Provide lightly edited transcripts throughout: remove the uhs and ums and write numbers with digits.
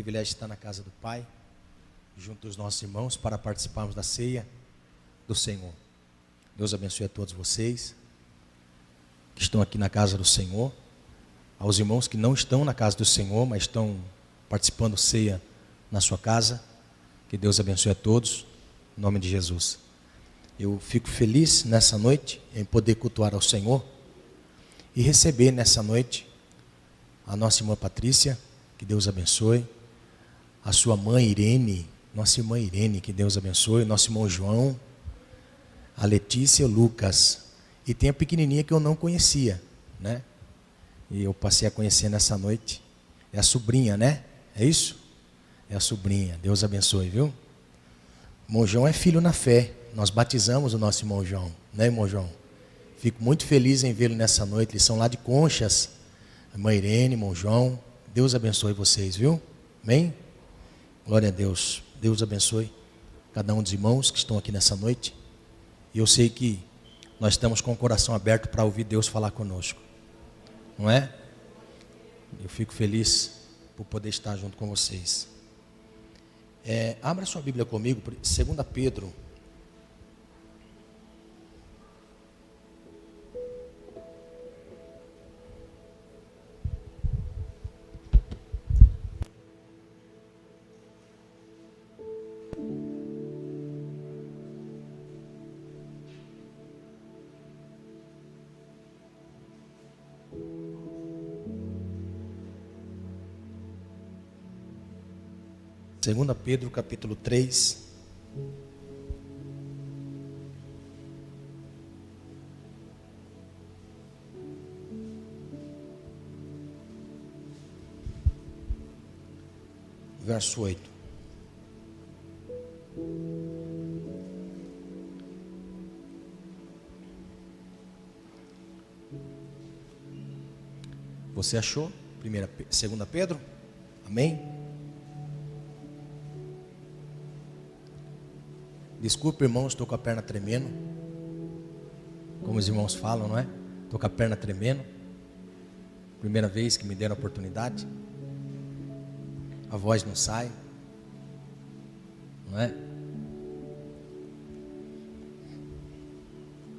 privilégio de estar na casa do Pai, junto dos nossos irmãos, para participarmos da ceia do Senhor. Deus abençoe a todos vocês que estão aqui na casa do Senhor, aos irmãos que não estão na casa do Senhor, mas estão participando da ceia na sua casa. Que Deus abençoe a todos, em nome de Jesus. Eu fico feliz nessa noite em poder cultuar ao Senhor e receber nessa noite a nossa irmã Patrícia, que Deus abençoe, a sua mãe Irene, nossa irmã Irene, que Deus abençoe, nosso irmão João, a Letícia e o Lucas, e tem a pequenininha que eu não conhecia, né? E eu passei a conhecer nessa noite, é a sobrinha, né? É isso? É a sobrinha, Deus abençoe, viu? Irmão João é filho na fé, nós batizamos o nosso irmão João, né, irmão João? Fico muito feliz em vê-lo nessa noite, eles são lá de Conchas, a irmã Irene, irmão João, Deus abençoe vocês, viu? Amém? Glória a Deus, Deus abençoe cada um dos irmãos que estão aqui nessa noite, e eu sei que nós estamos com o coração aberto para ouvir Deus falar conosco, não é? Eu fico feliz por poder estar junto com vocês. Abra sua Bíblia comigo, 2 Pedro. Segunda Pedro, capítulo 3. Verso 8. Você achou? 2 Pedro? Amém? Desculpe, irmãos, estou com a perna tremendo. Como os irmãos falam, não é? Estou com a perna tremendo. Primeira vez que me deram a oportunidade. A voz não sai. Não é?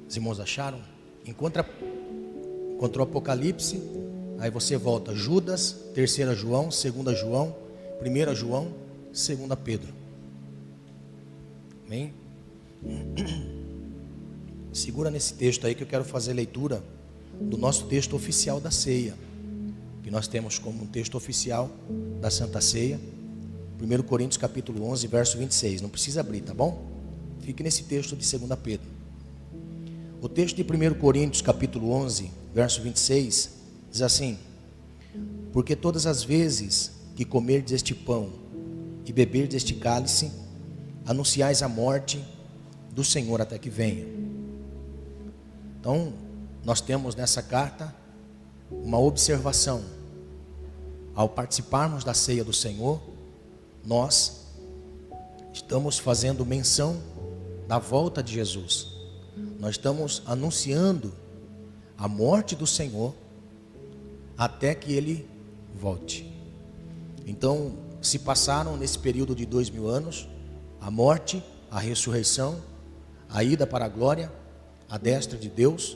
Os irmãos acharam? Encontrou Apocalipse. Aí você volta. Judas, 3 João, 2 João, 1 João, 2 Pedro. Amém? Segura nesse texto aí que eu quero fazer a leitura do nosso texto oficial da ceia, que nós temos como um texto oficial da Santa Ceia, 1 Coríntios capítulo 11, verso 26. Não precisa abrir, tá bom? Fique nesse texto de 2 Pedro. O texto de 1 Coríntios capítulo 11, verso 26, diz assim: porque todas as vezes que comerdes este pão e beberdes este cálice, anunciais a morte do Senhor até que venha. Então, nós temos nessa carta uma observação. Ao participarmos da ceia do Senhor, nós estamos fazendo menção da volta de Jesus. Nós estamos anunciando a morte do Senhor até que Ele volte. Então, se passaram nesse período de 2000 anos, a morte, a ressurreição, a ida para a glória, a destra de Deus.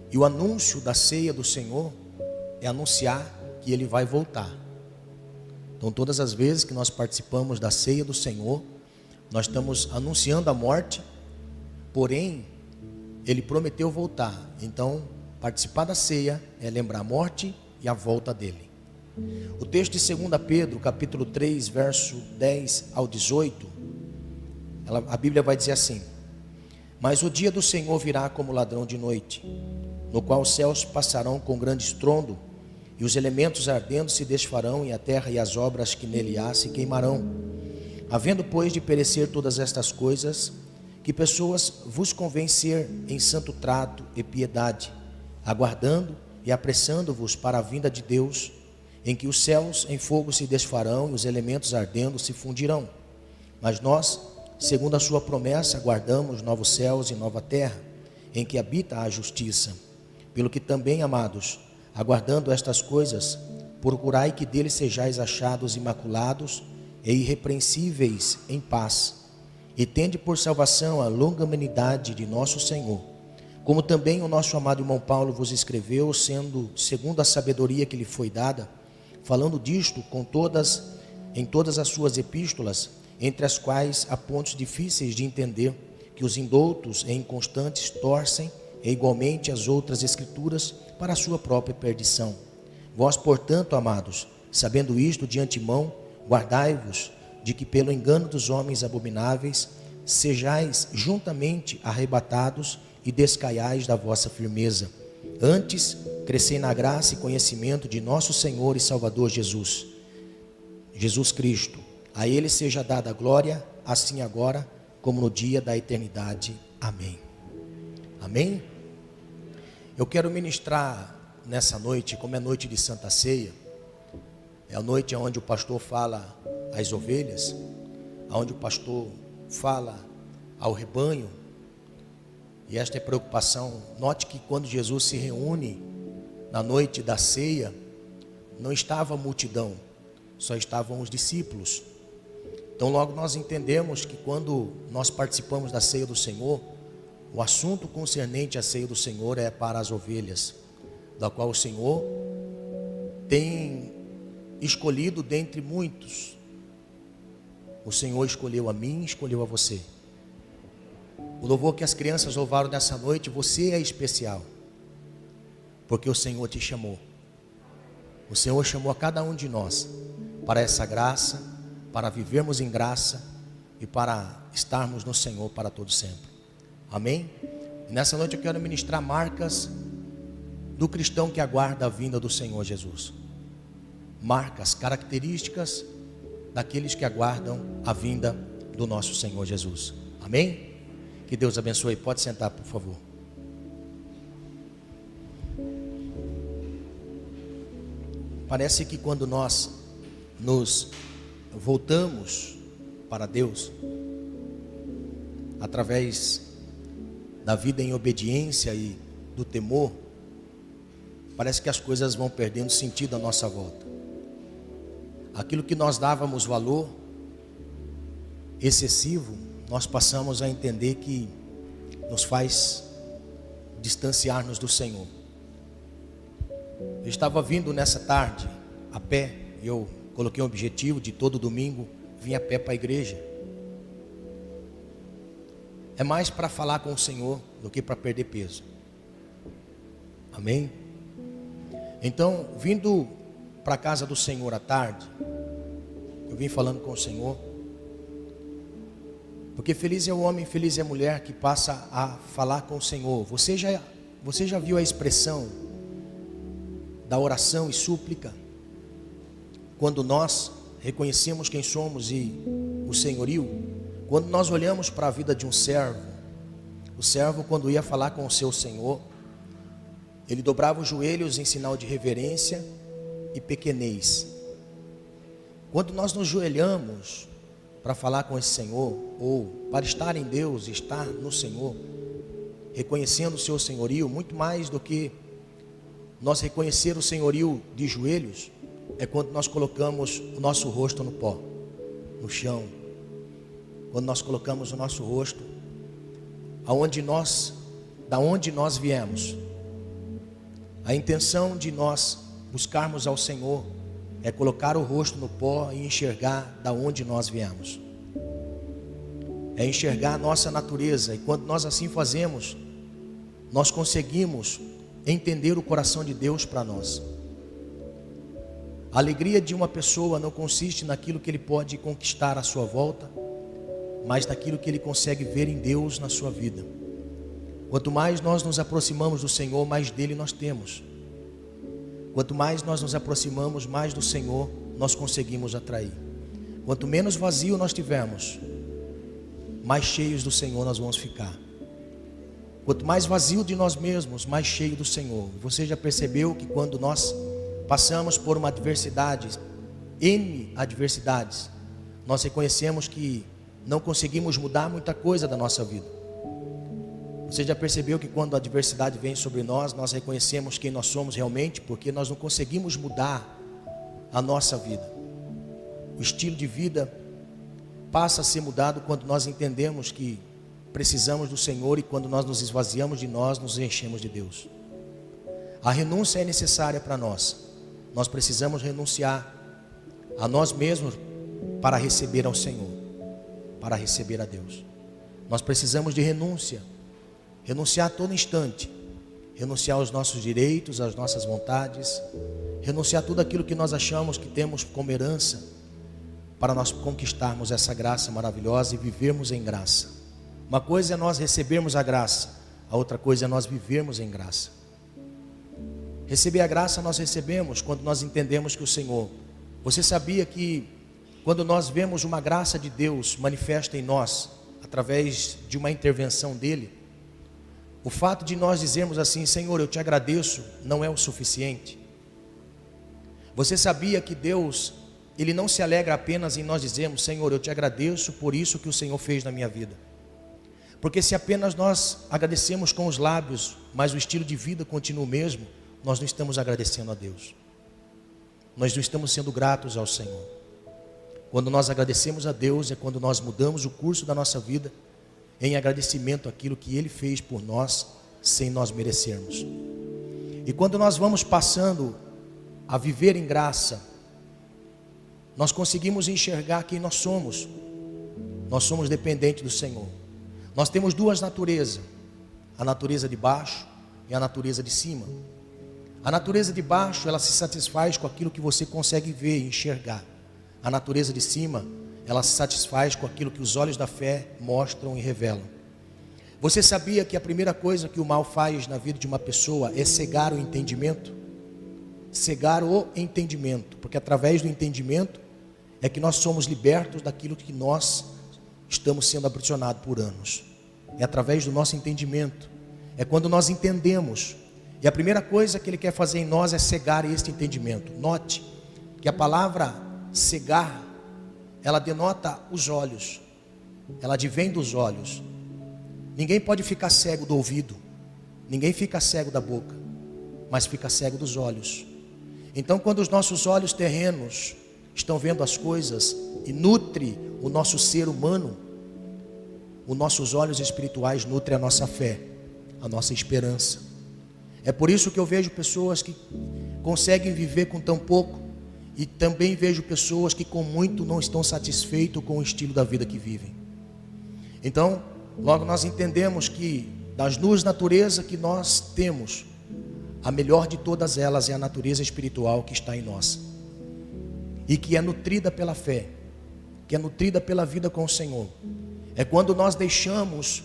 E o anúncio da ceia do Senhor é anunciar que Ele vai voltar. Então todas as vezes que nós participamos da ceia do Senhor, nós estamos anunciando a morte, porém Ele prometeu voltar. Então participar da ceia é lembrar a morte e a volta dEle. O texto de 2 Pedro, capítulo 3, verso 10 ao 18, a Bíblia vai dizer assim: mas o dia do Senhor virá como ladrão de noite, no qual os céus passarão com grande estrondo, e os elementos ardendo se desfarão, e a terra e as obras que nele há se queimarão. Havendo, pois, de perecer todas estas coisas, que pessoas vos convém ser em santo trato e piedade, aguardando e apressando-vos para a vinda de Deus, em que os céus em fogo se desfarão e os elementos ardendo se fundirão. Mas nós, segundo a sua promessa, aguardamos novos céus e nova terra, em que habita a justiça. Pelo que também, amados, aguardando estas coisas, procurai que dele sejais achados imaculados e irrepreensíveis em paz, e tende por salvação a longanimidade de nosso Senhor, como também o nosso amado irmão Paulo vos escreveu, sendo segundo a sabedoria que lhe foi dada, falando disto em todas as suas epístolas, entre as quais há pontos difíceis de entender, que os indoutos e inconstantes torcem, e igualmente as outras escrituras, para a sua própria perdição. Vós, portanto, amados, sabendo isto de antemão, guardai-vos de que pelo engano dos homens abomináveis sejais juntamente arrebatados e descaiais da vossa firmeza. Antes, crescei na graça e conhecimento de nosso Senhor e Salvador Jesus Cristo. A Ele seja dada a glória, assim agora, como no dia da eternidade. Amém. Amém? Eu quero ministrar nessa noite, como é noite de Santa Ceia, é a noite onde o pastor fala às ovelhas, onde o pastor fala ao rebanho, e esta é preocupação. Note que quando Jesus se reúne na noite da ceia, não estava a multidão, só estavam os discípulos. Então logo nós entendemos que quando nós participamos da ceia do Senhor, o assunto concernente à ceia do Senhor é para as ovelhas, da qual o Senhor tem escolhido dentre muitos. O Senhor escolheu a mim, escolheu a você. O louvor que as crianças louvaram nessa noite, você é especial, porque o Senhor te chamou. O Senhor chamou a cada um de nós para essa graça, para vivermos em graça e para estarmos no Senhor para todo sempre. Amém? E nessa noite eu quero ministrar marcas do cristão que aguarda a vinda do Senhor Jesus. Marcas, características daqueles que aguardam a vinda do nosso Senhor Jesus. Amém? Que Deus abençoe. Pode sentar, por favor. Parece que quando nós nos voltamos para Deus, através da vida em obediência e do temor, parece que as coisas vão perdendo sentido à nossa volta. Aquilo que nós dávamos valor excessivo, nós passamos a entender que nos faz distanciar-nos do Senhor. Eu estava vindo nessa tarde a pé, e eu coloquei um objetivo de todo domingo vir a pé para a igreja. É mais para falar com o Senhor do que para perder peso. Amém? Então, vindo para a casa do Senhor à tarde, eu vim falando com o Senhor, porque feliz é o homem, feliz é a mulher que passa a falar com o Senhor. Você já viu a expressão da oração e súplica? Quando nós reconhecemos quem somos e o senhorio, quando nós olhamos para a vida de um servo, o servo, quando ia falar com o seu Senhor, ele dobrava os joelhos em sinal de reverência e pequenez. Quando nós nos joelhamos para falar com esse Senhor, ou para estar em Deus, estar no Senhor, reconhecendo o seu senhorio, muito mais do que nós reconhecer o senhorio de joelhos, é quando nós colocamos o nosso rosto no pó, no chão. Quando nós colocamos o nosso rosto da onde nós viemos. A intenção de nós buscarmos ao Senhor é colocar o rosto no pó e enxergar da onde nós viemos. É enxergar a nossa natureza, e quando nós assim fazemos, nós conseguimos entender o coração de Deus para nós. A alegria de uma pessoa não consiste naquilo que ele pode conquistar à sua volta, mas naquilo que ele consegue ver em Deus na sua vida. Quanto mais nós nos aproximamos do Senhor, mais dele nós temos. Quanto mais nós nos aproximamos mais do Senhor, nós conseguimos atrair. Quanto menos vazio nós tivermos, mais cheios do Senhor nós vamos ficar. Quanto mais vazio de nós mesmos, mais cheio do Senhor. Você já percebeu que quando nós passamos por uma adversidade, N adversidades, nós reconhecemos que não conseguimos mudar muita coisa da nossa vida. Você já percebeu que quando a adversidade vem sobre nós, nós reconhecemos quem nós somos realmente, porque nós não conseguimos mudar a nossa vida. O estilo de vida passa a ser mudado quando nós entendemos que precisamos do Senhor e quando nós nos esvaziamos de nós, nos enchemos de Deus. A renúncia é necessária para nós. Nós precisamos renunciar a nós mesmos para receber ao Senhor, para receber a Deus. Nós precisamos de renúncia, renunciar a todo instante, renunciar aos nossos direitos, às nossas vontades, renunciar a tudo aquilo que nós achamos que temos como herança, para nós conquistarmos essa graça maravilhosa e vivermos em graça. Uma coisa é nós recebermos a graça, a outra coisa é nós vivermos em graça. Receber a graça nós recebemos quando nós entendemos que o Senhor... Você sabia que quando nós vemos uma graça de Deus manifesta em nós, através de uma intervenção dEle, o fato de nós dizermos assim, Senhor, eu te agradeço, não é o suficiente. Você sabia que Deus, Ele não se alegra apenas em nós dizermos, Senhor, eu te agradeço por isso que o Senhor fez na minha vida. Porque se apenas nós agradecemos com os lábios, mas o estilo de vida continua o mesmo, nós não estamos agradecendo a Deus. Nós não estamos sendo gratos ao Senhor. Quando nós agradecemos a Deus é quando nós mudamos o curso da nossa vida em agradecimento àquilo que Ele fez por nós sem nós merecermos. E quando nós vamos passando a viver em graça, nós conseguimos enxergar quem nós somos. Nós somos dependentes do Senhor. Nós temos duas naturezas, a natureza de baixo e a natureza de cima. A natureza de baixo, ela se satisfaz com aquilo que você consegue ver e enxergar. A natureza de cima, ela se satisfaz com aquilo que os olhos da fé mostram e revelam. Você sabia que a primeira coisa que o mal faz na vida de uma pessoa é cegar o entendimento? Cegar o entendimento, porque através do entendimento é que nós somos libertos daquilo que nós estamos sendo aprisionados por anos. É através do nosso entendimento. É quando nós entendemos. E a primeira coisa que Ele quer fazer em nós é cegar este entendimento. Note que a palavra cegar, ela denota os olhos. Ela advém dos olhos. Ninguém pode ficar cego do ouvido. Ninguém fica cego da boca. Mas fica cego dos olhos. Então quando os nossos olhos terrenos estão vendo as coisas e nutre o nosso ser humano, os nossos olhos espirituais nutrem a nossa fé, a nossa esperança. É por isso que eu vejo pessoas que conseguem viver com tão pouco e também vejo pessoas que com muito não estão satisfeitos com o estilo da vida que vivem. Então, logo nós entendemos que das duas naturezas que nós temos, a melhor de todas elas é a natureza espiritual que está em nós e que é nutrida pela fé, que é nutrida pela vida com o Senhor. É quando nós deixamos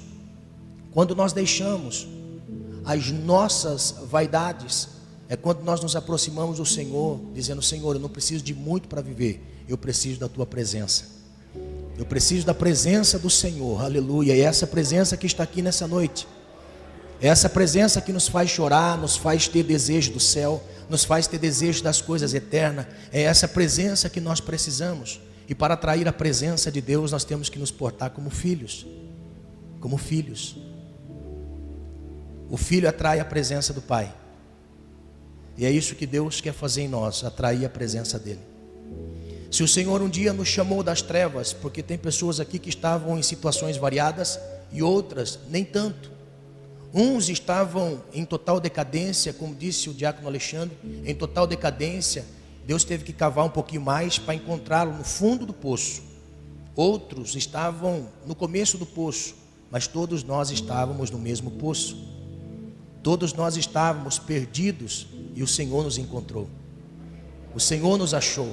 as nossas vaidades, é quando nós nos aproximamos do Senhor, dizendo, Senhor, eu não preciso de muito para viver, eu preciso da Tua presença. Eu preciso da presença do Senhor, aleluia. E é essa presença que está aqui nessa noite. É essa presença que nos faz chorar, nos faz ter desejo do céu, nos faz ter desejo das coisas eternas. É essa presença que nós precisamos. E para atrair a presença de Deus, nós temos que nos portar como filhos. Como filhos. O filho atrai a presença do Pai. E é isso que Deus quer fazer em nós, atrair a presença dEle. Se o Senhor um dia nos chamou das trevas, porque tem pessoas aqui que estavam em situações variadas e outras nem tanto. Uns estavam em total decadência, como disse o diácono Alexandre, em total decadência. Deus teve que cavar um pouquinho mais para encontrá-lo no fundo do poço. Outros estavam no começo do poço, mas todos nós estávamos no mesmo poço. Todos nós estávamos perdidos e o Senhor nos encontrou. O Senhor nos achou.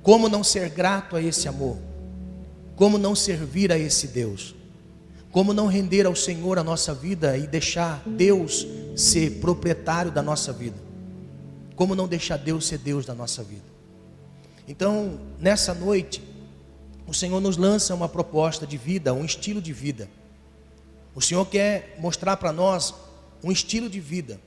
Como não ser grato a esse amor? Como não servir a esse Deus? Como não render ao Senhor a nossa vida e deixar Deus ser proprietário da nossa vida? Como não deixar Deus ser Deus da nossa vida? Então, nessa noite, o Senhor nos lança uma proposta de vida, um estilo de vida. O Senhor quer mostrar para nós um estilo de vida.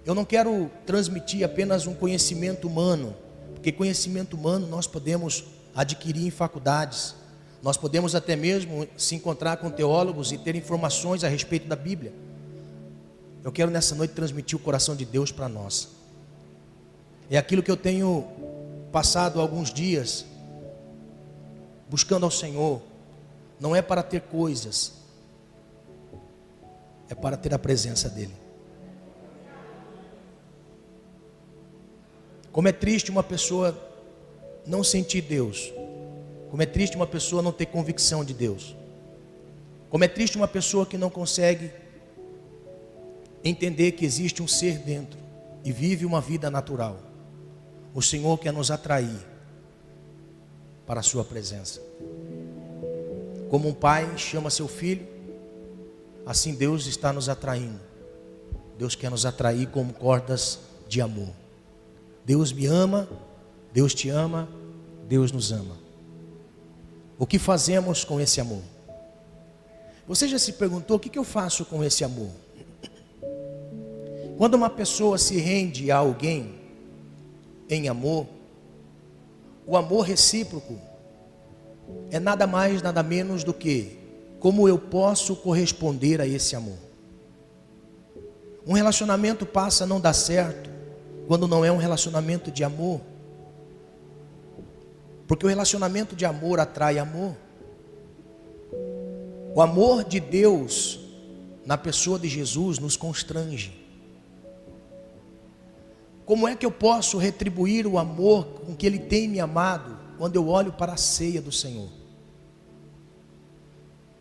Eu não quero transmitir apenas um conhecimento humano, porque conhecimento humano nós podemos adquirir em faculdades, nós podemos até mesmo se encontrar com teólogos e ter informações a respeito da Bíblia. Eu quero nessa noite transmitir o coração de Deus para nós. É aquilo que eu tenho passado alguns dias buscando ao Senhor, não é para ter coisas, é para ter a presença dEle. Como é triste uma pessoa não sentir Deus. Como é triste uma pessoa não ter convicção de Deus. Como é triste uma pessoa que não consegue entender que existe um ser dentro e vive uma vida natural. O Senhor quer nos atrair para a sua presença. Como um pai chama seu filho, assim Deus está nos atraindo. Deus quer nos atrair como cordas de amor. Deus me ama, Deus te ama, Deus nos ama. O que fazemos com esse amor? Você já se perguntou o que eu faço com esse amor? Quando uma pessoa se rende a alguém em amor, o amor recíproco é nada mais, nada menos do que como eu posso corresponder a esse amor. Um relacionamento passa a não dar certo quando não é um relacionamento de amor. Porque o relacionamento de amor atrai amor. O amor de Deus na pessoa de Jesus nos constrange. Como é que eu posso retribuir o amor com que Ele tem me amado quando eu olho para a ceia do Senhor?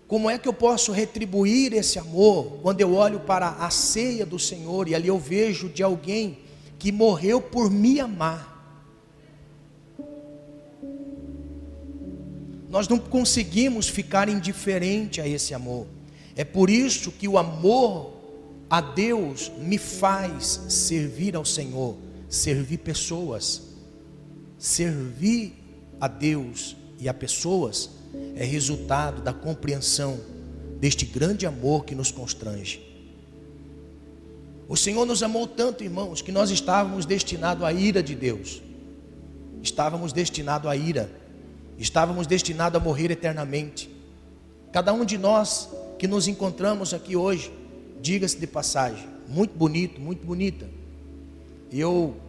Como é que eu posso retribuir esse amor quando eu olho para a ceia do Senhor e ali eu vejo de alguém que morreu por me amar? Nós não conseguimos ficar indiferente a esse amor. É por isso que o amor a Deus me faz servir ao Senhor, servir pessoas. Servir a Deus e a pessoas é resultado da compreensão deste grande amor que nos constrange. O Senhor nos amou tanto, irmãos, que nós estávamos destinados à ira de Deus. Estávamos destinados à ira. Estávamos destinados a morrer eternamente. Cada um de nós que nos encontramos aqui hoje, diga-se de passagem, muito bonito, muito bonita. E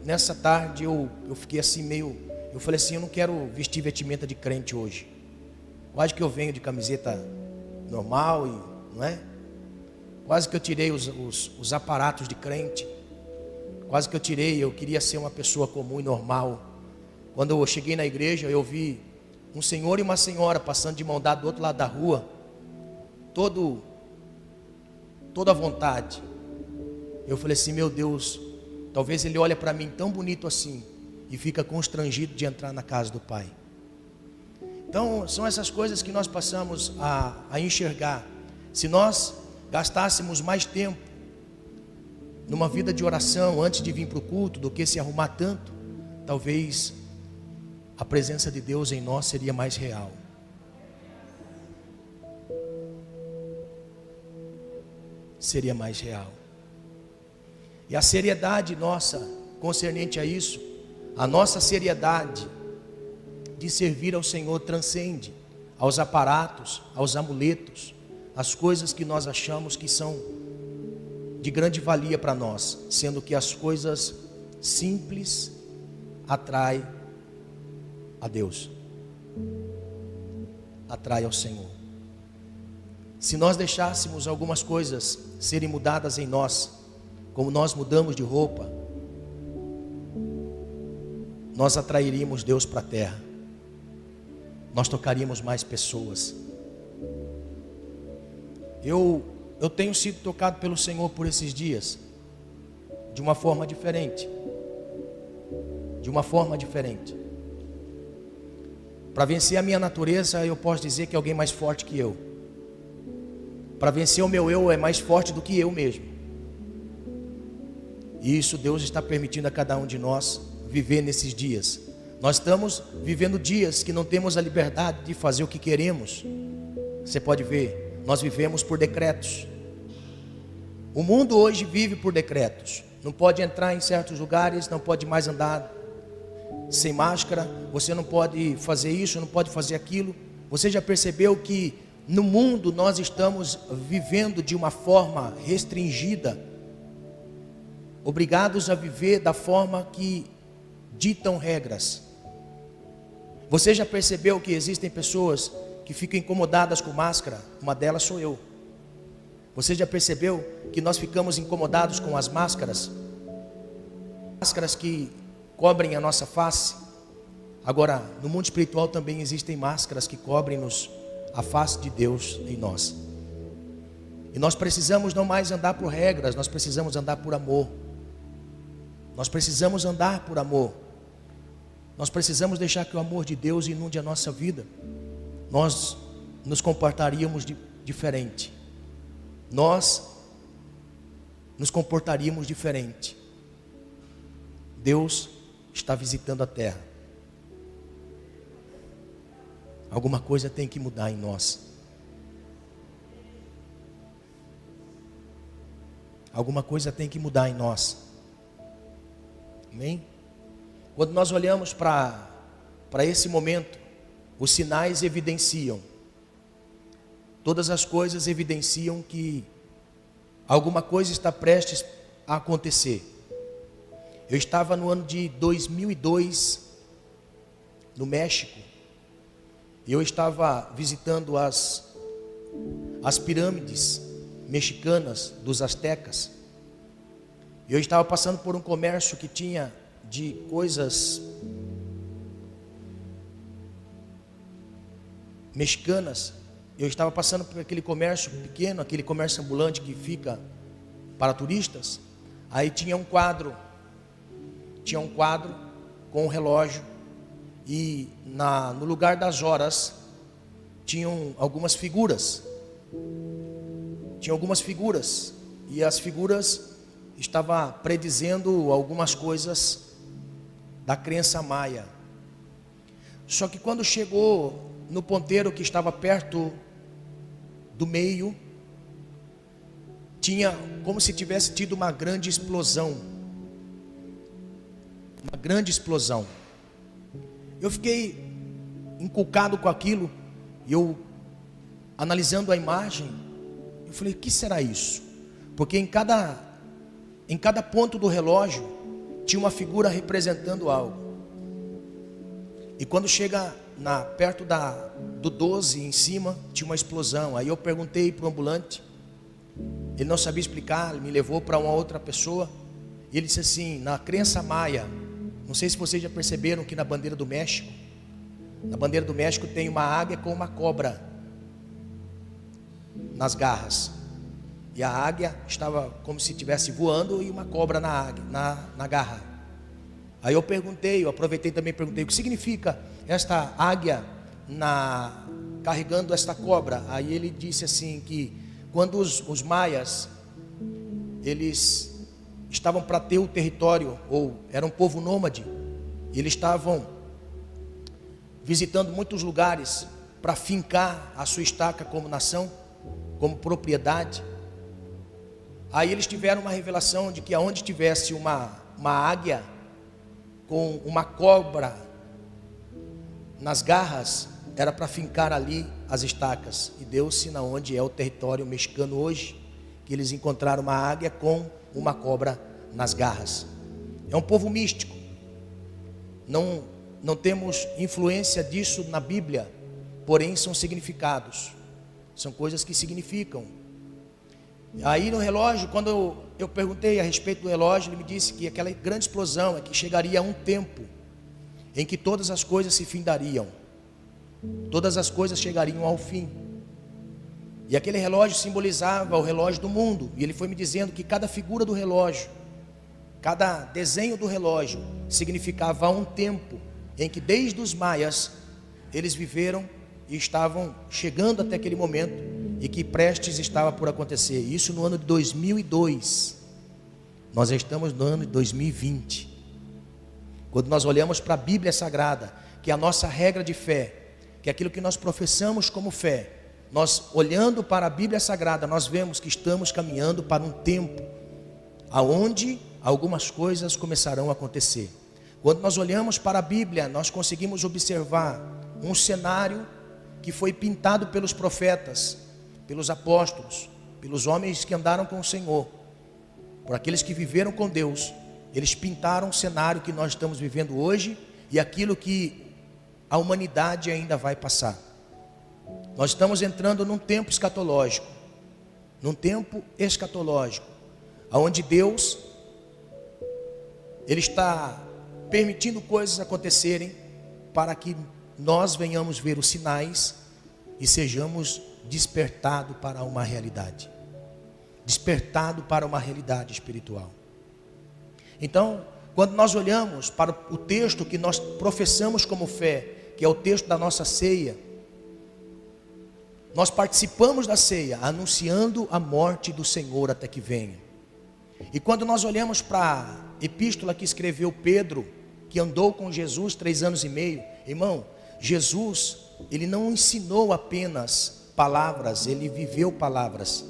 nessa tarde, eu fiquei assim meio, eu falei assim, eu não quero vestir vestimenta de crente hoje. Quase que eu venho de camiseta normal, não é? Quase que eu tirei os aparatos de crente. Quase que eu queria ser uma pessoa comum e normal. Quando eu cheguei na igreja, eu vi um senhor e uma senhora passando de mão dada do outro lado da rua, toda à vontade. Eu falei assim, meu Deus, talvez ele olhe para mim tão bonito assim e fica constrangido de entrar na casa do Pai. Então são essas coisas que nós passamos a enxergar. Se nós gastássemos mais tempo numa vida de oração antes de vir para o culto do que se arrumar tanto, talvez a presença de Deus em nós seria mais real. Seria mais real. E a seriedade nossa concernente a isso, a nossa seriedade de servir ao Senhor transcende aos aparatos, aos amuletos, as coisas que nós achamos que são de grande valia para nós, sendo que as coisas simples atraem a Deus, atrai ao Senhor. Se nós deixássemos algumas coisas serem mudadas em nós, como nós mudamos de roupa, nós atrairíamos Deus para a terra, nós tocaríamos mais pessoas. Eu tenho sido tocado pelo Senhor por esses dias, de uma forma diferente. Para vencer a minha natureza, eu posso dizer que é alguém mais forte que eu. Para vencer o meu eu, é mais forte do que eu mesmo. E isso Deus está permitindo a cada um de nós viver nesses dias. Nós estamos vivendo dias que não temos a liberdade de fazer o que queremos. Você pode ver, nós vivemos por decretos. O mundo hoje vive por decretos. Não pode entrar em certos lugares, não pode mais andar sem máscara, você não pode fazer isso, não pode fazer aquilo. Você já percebeu que no mundo nós estamos vivendo de uma forma restringida, obrigados a viver da forma que ditam regras. Você já percebeu que existem pessoas que ficam incomodadas com máscara? Uma delas sou eu. Você já percebeu que nós ficamos incomodados com as máscaras? Máscaras que cobrem a nossa face. Agora, no mundo espiritual também existem máscaras que cobrem-nos a face de Deus em nós. E nós precisamos não mais andar por regras, nós precisamos andar por amor. Nós precisamos andar por amor. Nós precisamos deixar que o amor de Deus inunde a nossa vida. Nós nos comportaríamos diferente. Nós nos comportaríamos diferente. Deus está visitando a terra. Alguma coisa tem que mudar em nós. Alguma coisa tem que mudar em nós. Amém? Quando nós olhamos para esse momento, os sinais evidenciam. Todas as coisas evidenciam que alguma coisa está prestes a acontecer. Eu estava no ano de 2002, no México. E eu estava visitando as pirâmides mexicanas dos astecas. Eu estava passando por um comércio que tinha de coisas mexicanas. Eu estava passando por aquele comércio pequeno, aquele comércio ambulante que fica para turistas. Aí tinha um quadro com um relógio. E no lugar das horas tinham algumas figuras. E as figuras estavam predizendo algumas coisas da crença maia. Só que quando chegou no ponteiro que estava perto do meio, tinha como se tivesse tido uma grande explosão. Uma grande explosão. Eu fiquei inculcado com aquilo. E eu, analisando a imagem, eu falei, o que será isso? Porque em cada ponto do relógio tinha uma figura representando algo. E quando chega perto do 12 em cima, tinha uma explosão. Aí eu perguntei para o ambulante, ele não sabia explicar, ele me levou para uma outra pessoa. E ele disse assim, na crença maia, não sei se vocês já perceberam que na bandeira do México tem uma águia com uma cobra nas garras. E a águia estava como se estivesse voando e uma cobra na garra. Aí eu aproveitei também e perguntei, o que significa esta águia carregando esta cobra? Aí ele disse assim que quando os maias, eles estavam para ter o território, ou era um povo nômade, e eles estavam visitando muitos lugares para fincar a sua estaca como nação, como propriedade. Aí eles tiveram uma revelação de que aonde tivesse uma águia com uma cobra nas garras, era para fincar ali as estacas. E deu-se na onde é o território mexicano hoje, que eles encontraram uma águia com uma cobra nas garras. É um povo místico. Não temos influência disso na Bíblia, porém são significados. São coisas que significam. Aí no relógio, quando eu perguntei a respeito do relógio, ele me disse que aquela grande explosão é que chegaria a um tempo em que todas as coisas se findariam. Todas as coisas chegariam ao fim. E aquele relógio simbolizava o relógio do mundo. E ele foi me dizendo que cada figura do relógio, cada desenho do relógio, significava um tempo em que desde os maias eles viveram e estavam chegando até aquele momento e que prestes estava por acontecer. Isso no ano de 2002. Nós estamos no ano de 2020. Quando nós olhamos para a Bíblia Sagrada, que é a nossa regra de fé, que é aquilo que nós professamos como fé, nós olhando para a Bíblia Sagrada, nós vemos que estamos caminhando para um tempo aonde algumas coisas começarão a acontecer. Quando nós olhamos para a Bíblia, nós conseguimos observar um cenário que foi pintado pelos profetas, pelos apóstolos, pelos homens que andaram com o Senhor, por aqueles que viveram com Deus. Eles pintaram o cenário que nós estamos vivendo hoje e aquilo que a humanidade ainda vai passar. Nós estamos entrando num tempo escatológico, onde Deus, Ele está permitindo coisas acontecerem para que nós venhamos ver os sinais e sejamos despertados para uma realidade, espiritual. Então, quando nós olhamos para o texto que nós professamos como fé, que é o texto da nossa ceia, nós participamos da ceia anunciando a morte do Senhor até que venha. E quando nós olhamos para a epístola que escreveu Pedro, que andou com Jesus 3 anos e meio, irmão, Jesus, ele não ensinou apenas palavras, ele viveu palavras.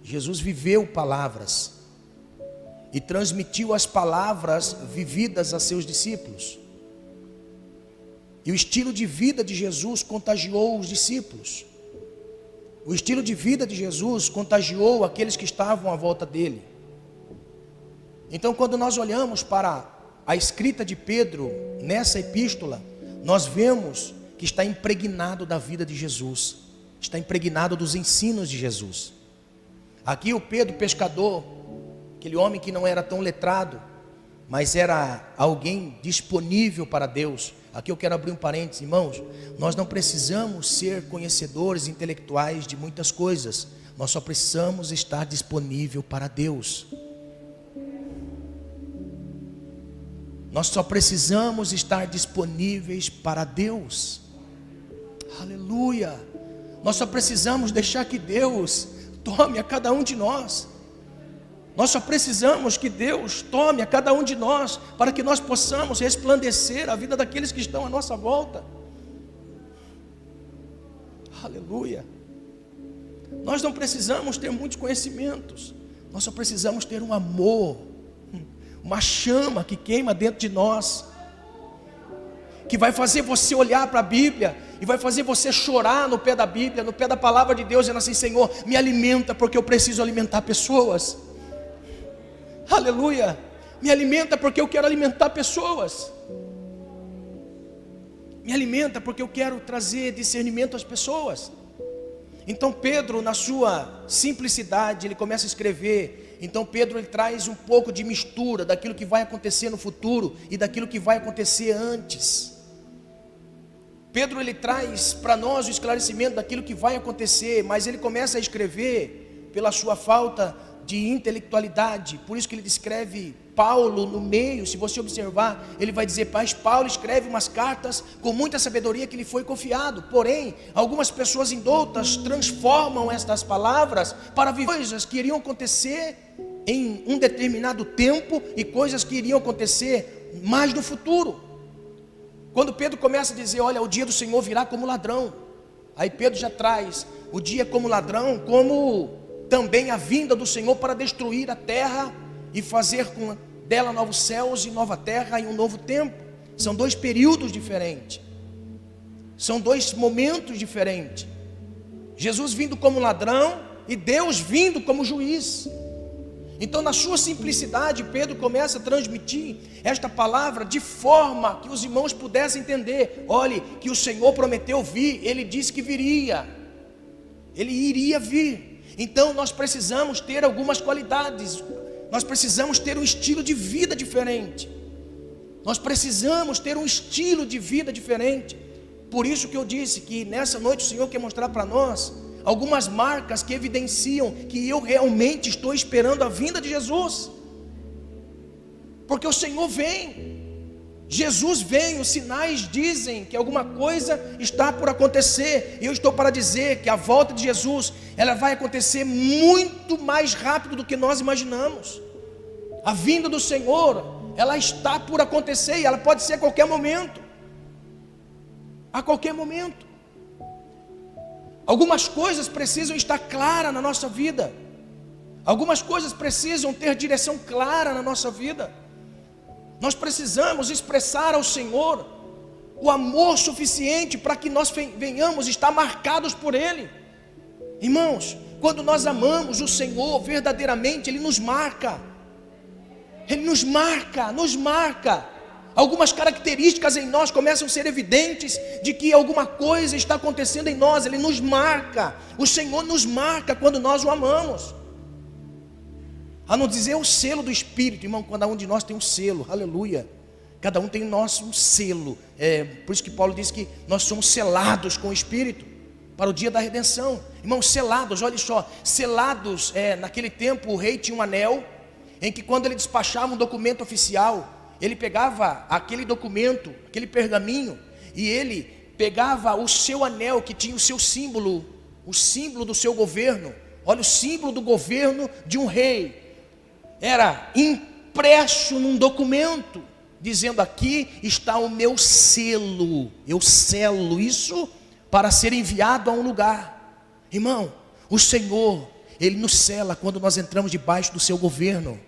Jesus viveu palavras e transmitiu as palavras vividas a seus discípulos. E o estilo de vida de Jesus contagiou os discípulos. O estilo de vida de Jesus contagiou aqueles que estavam à volta dele. Então, quando nós olhamos para a escrita de Pedro nessa epístola, nós vemos que está impregnado da vida de Jesus, está impregnado dos ensinos de Jesus. Aqui o Pedro pescador, aquele homem que não era tão letrado, mas era alguém disponível para Deus. Aqui eu quero abrir um parênteses, irmãos. Nós não precisamos ser conhecedores intelectuais de muitas coisas. Nós só precisamos estar disponível para Deus. Nós só precisamos estar disponíveis para Deus. Aleluia. Nós só precisamos deixar que Deus tome a cada um de nós. Nós só precisamos que Deus tome a cada um de nós, para que nós possamos resplandecer a vida daqueles que estão à nossa volta. Aleluia. Nós não precisamos ter muitos conhecimentos, nós só precisamos ter um amor, uma chama que queima dentro de nós, que vai fazer você olhar para a Bíblia e vai fazer você chorar no pé da Bíblia, no pé da palavra de Deus, dizendo assim: Senhor, me alimenta, porque eu preciso alimentar pessoas. Aleluia. Me alimenta porque eu quero alimentar pessoas. Me alimenta porque eu quero trazer discernimento às pessoas. Então Pedro, na sua simplicidade, ele começa a escrever. Então Pedro, ele traz um pouco de mistura daquilo que vai acontecer no futuro e daquilo que vai acontecer antes. Pedro, ele traz para nós o esclarecimento daquilo que vai acontecer, mas ele começa a escrever pela sua falta de intelectualidade. Por isso que ele descreve Paulo no meio. Se você observar, ele vai dizer: mas Paulo escreve umas cartas com muita sabedoria que lhe foi confiado. Porém, algumas pessoas indoutas transformam estas palavras para viver coisas que iriam acontecer em um determinado tempo e coisas que iriam acontecer mais no futuro. Quando Pedro começa a dizer: olha, o dia do Senhor virá como ladrão, aí Pedro já traz o dia como ladrão, como também a vinda do Senhor para destruir a terra e fazer dela novos céus e nova terra e um novo tempo. São 2 períodos diferentes, são 2 momentos diferentes. Jesus vindo como ladrão e Deus vindo como juiz. Então, na sua simplicidade, Pedro começa a transmitir esta palavra de forma que os irmãos pudessem entender. Olhe, que o Senhor prometeu vir, Ele disse que viria, Ele iria vir. Então nós precisamos ter algumas qualidades, nós precisamos ter um estilo de vida diferente, nós precisamos ter um estilo de vida diferente. Por isso que eu disse que nessa noite o Senhor quer mostrar para nós algumas marcas que evidenciam que eu realmente estou esperando a vinda de Jesus, porque o Senhor vem, Jesus vem, os sinais dizem que alguma coisa está por acontecer, e eu estou para dizer que a volta de Jesus, ela vai acontecer muito mais rápido do que nós imaginamos. A vinda do Senhor, ela está por acontecer, e ela pode ser a qualquer momento, a qualquer momento. Algumas coisas precisam estar claras na nossa vida, algumas coisas precisam ter direção clara na nossa vida. Nós precisamos expressar ao Senhor o amor suficiente para que nós venhamos estar marcados por Ele. Irmãos, quando nós amamos o Senhor verdadeiramente, Ele nos marca. Ele nos marca, Algumas características em nós começam a ser evidentes de que alguma coisa está acontecendo em nós. Ele nos marca, o Senhor nos marca quando nós o amamos. A não dizer o selo do Espírito, irmão, cada um de nós tem um selo, aleluia. Cada um tem nosso um selo. Por isso que Paulo diz que nós somos selados com o Espírito para o dia da redenção. Irmãos, selados, olha só, selados, naquele tempo o rei tinha um anel, em que quando ele despachava um documento oficial, ele pegava aquele documento, aquele pergaminho, e ele pegava o seu anel que tinha o seu símbolo, o símbolo do seu governo. Olha, o símbolo do governo de um rei era impresso num documento, dizendo: aqui está o meu selo, eu selo isso para ser enviado a um lugar. Irmão, o Senhor, Ele nos sela quando nós entramos debaixo do seu governo,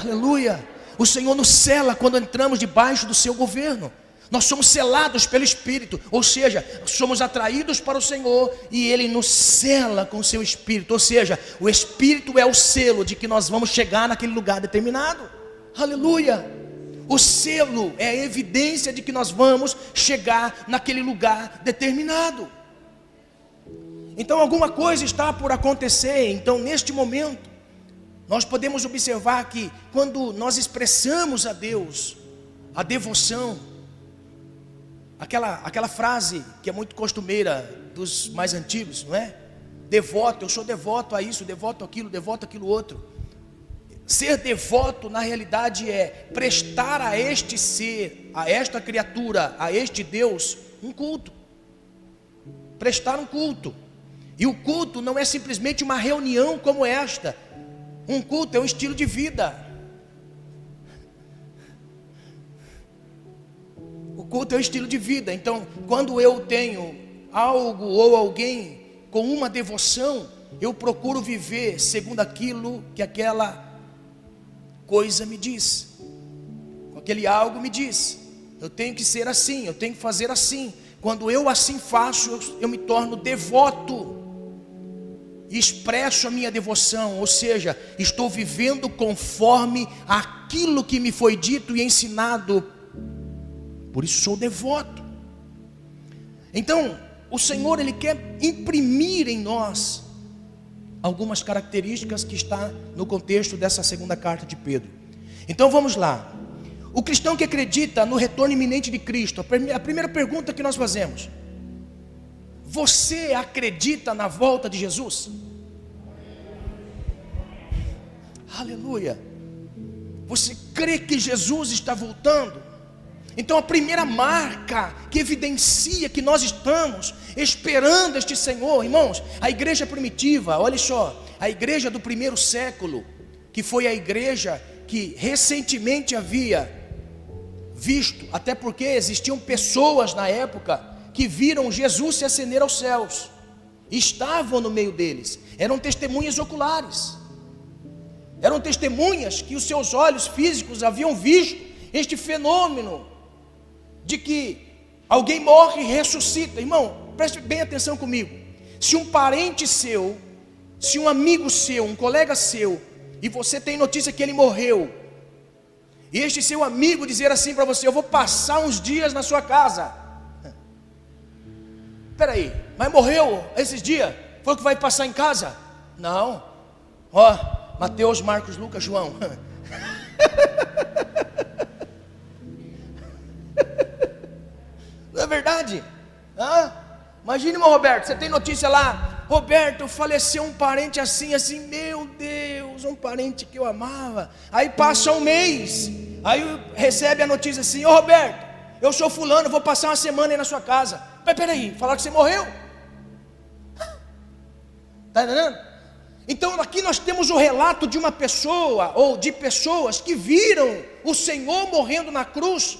aleluia. O Senhor nos sela quando entramos debaixo do seu governo. Nós somos selados pelo Espírito, ou seja, somos atraídos para o Senhor e Ele nos sela com o seu Espírito. Ou seja, o Espírito é o selo de que nós vamos chegar naquele lugar determinado. Aleluia! O selo é a evidência de que nós vamos chegar naquele lugar determinado. Então alguma coisa está por acontecer. Então neste momento nós podemos observar que quando nós expressamos a Deus a devoção, aquela frase que é muito costumeira dos mais antigos, não é? Devoto, eu sou devoto a isso, devoto aquilo outro. Ser devoto na realidade é prestar a este ser, a esta criatura, a este Deus, um culto. Prestar um culto. E o culto não é simplesmente uma reunião como esta. Um culto é um estilo de vida. O culto é um estilo de vida. Então, quando eu tenho algo ou alguém com uma devoção, eu procuro viver segundo aquilo que aquela coisa me diz. Aquele algo me diz. Eu tenho que ser assim, eu tenho que fazer assim. Quando eu assim faço, eu me torno devoto. Expresso a minha devoção, ou seja, estou vivendo conforme aquilo que me foi dito e ensinado. Por isso sou devoto. Então, o Senhor, Ele quer imprimir em nós algumas características que está no contexto dessa segunda carta de Pedro. Então vamos lá. O cristão que acredita no retorno iminente de Cristo, a primeira pergunta que nós fazemos: você acredita na volta de Jesus? Aleluia. Você crê que Jesus está voltando? Então a primeira marca que evidencia que nós estamos esperando este Senhor, irmãos, a igreja primitiva, olha só, a igreja do primeiro século, que foi a igreja que recentemente havia visto, até porque existiam pessoas na época que viram Jesus se ascender aos céus, estavam no meio deles, eram testemunhas oculares, eram testemunhas que os seus olhos físicos haviam visto este fenômeno de que alguém morre e ressuscita. Irmão, preste bem atenção comigo. Se um parente seu, se um amigo seu, um colega seu, e você tem notícia que ele morreu, e este seu amigo dizer assim para você: eu vou passar uns dias na sua casa. Espera aí, mas morreu esses dias? Foi o que vai passar em casa? Não. Ó, Mateus, Marcos, Lucas, João. Não é verdade? Imagine, irmão Roberto, você tem notícia lá: Roberto, faleceu um parente assim, assim, meu Deus, um parente que eu amava. Aí passa um mês, aí recebe a notícia assim: ô Roberto, eu sou fulano, vou passar uma semana aí na sua casa. Mas peraí, falaram que você morreu? Está entendendo? Então aqui nós temos o relato de uma pessoa, ou de pessoas que viram o Senhor morrendo na cruz,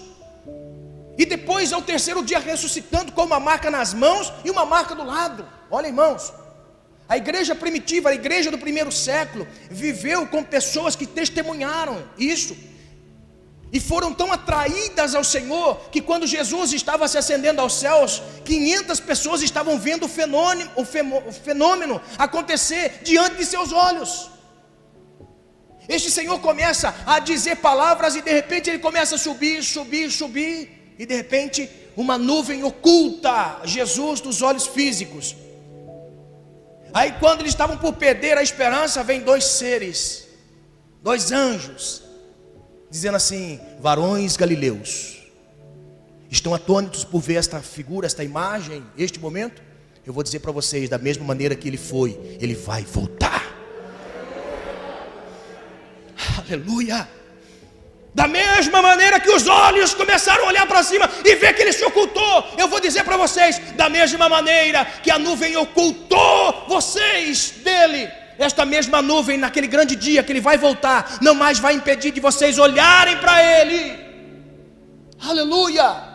e depois ao terceiro dia ressuscitando com uma marca nas mãos e uma marca do lado. Olha, irmãos, a igreja primitiva, a igreja do primeiro século, viveu com pessoas que testemunharam isso, e foram tão atraídas ao Senhor, que quando Jesus estava se ascendendo aos céus, 500 pessoas estavam vendo o fenômeno acontecer diante de seus olhos. Este Senhor começa a dizer palavras e de repente ele começa a subir, e de repente uma nuvem oculta Jesus dos olhos físicos. Aí quando eles estavam por perder a esperança, vem dois seres, dois anjos, dizendo assim: varões galileus, estão atônitos por ver esta figura, esta imagem, este momento? Eu vou dizer para vocês, da mesma maneira que ele foi, ele vai voltar. Aleluia. Da mesma maneira que os olhos começaram a olhar para cima e ver que ele se ocultou, eu vou dizer para vocês, da mesma maneira que a nuvem ocultou vocês dele, esta mesma nuvem naquele grande dia que ele vai voltar, não mais vai impedir de vocês olharem para ele. Aleluia.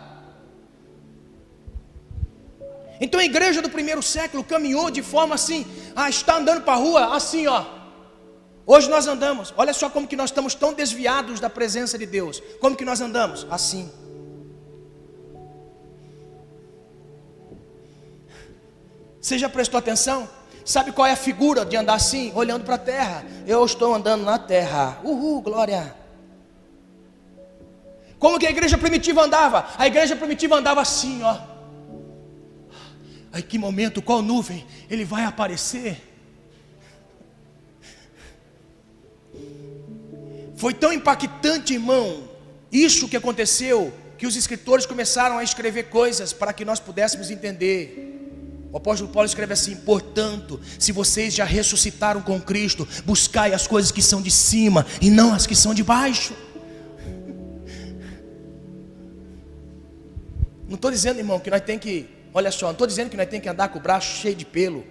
Então a igreja do primeiro século caminhou de forma assim, está andando para a rua assim, ó. Hoje nós andamos, olha só como que nós estamos tão desviados da presença de Deus. Como que nós andamos? Assim. Você já prestou atenção? Sabe qual é a figura de andar assim? Olhando para a terra. Eu estou andando na terra. Uhul, glória. Como que a igreja primitiva andava? A igreja primitiva andava assim, ó. Aí que momento, qual nuvem? Ele vai aparecer. Foi tão impactante, irmão, isso que aconteceu, que os escritores começaram a escrever coisas para que nós pudéssemos entender. O apóstolo Paulo escreve assim: portanto, se vocês já ressuscitaram com Cristo, buscai as coisas que são de cima e não as que são de baixo. Não estou dizendo, irmão, que nós tem que, olha só, não estou dizendo que nós tem que andar com o braço cheio de pelo,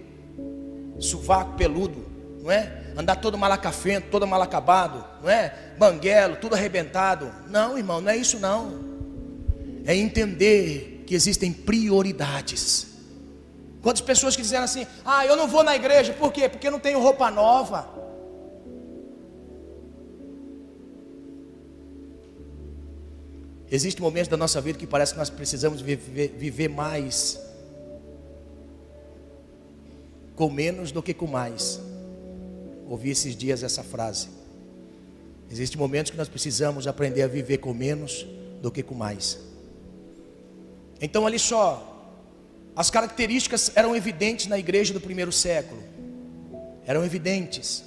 sovaco peludo, não é? Andar todo malacafento, todo mal acabado, não é? Banguelo, tudo arrebentado. Não, irmão, não é isso não. É entender que existem prioridades. Quantas pessoas que disseram assim: eu não vou na igreja, por quê? Porque eu não tenho roupa nova. Existem momentos da nossa vida que parece que nós precisamos viver mais com menos do que com mais. Ouvi esses dias essa frase. Existem momentos que nós precisamos aprender a viver com menos do que com mais. Então, olha só, as características eram evidentes na igreja do primeiro século. Eram evidentes.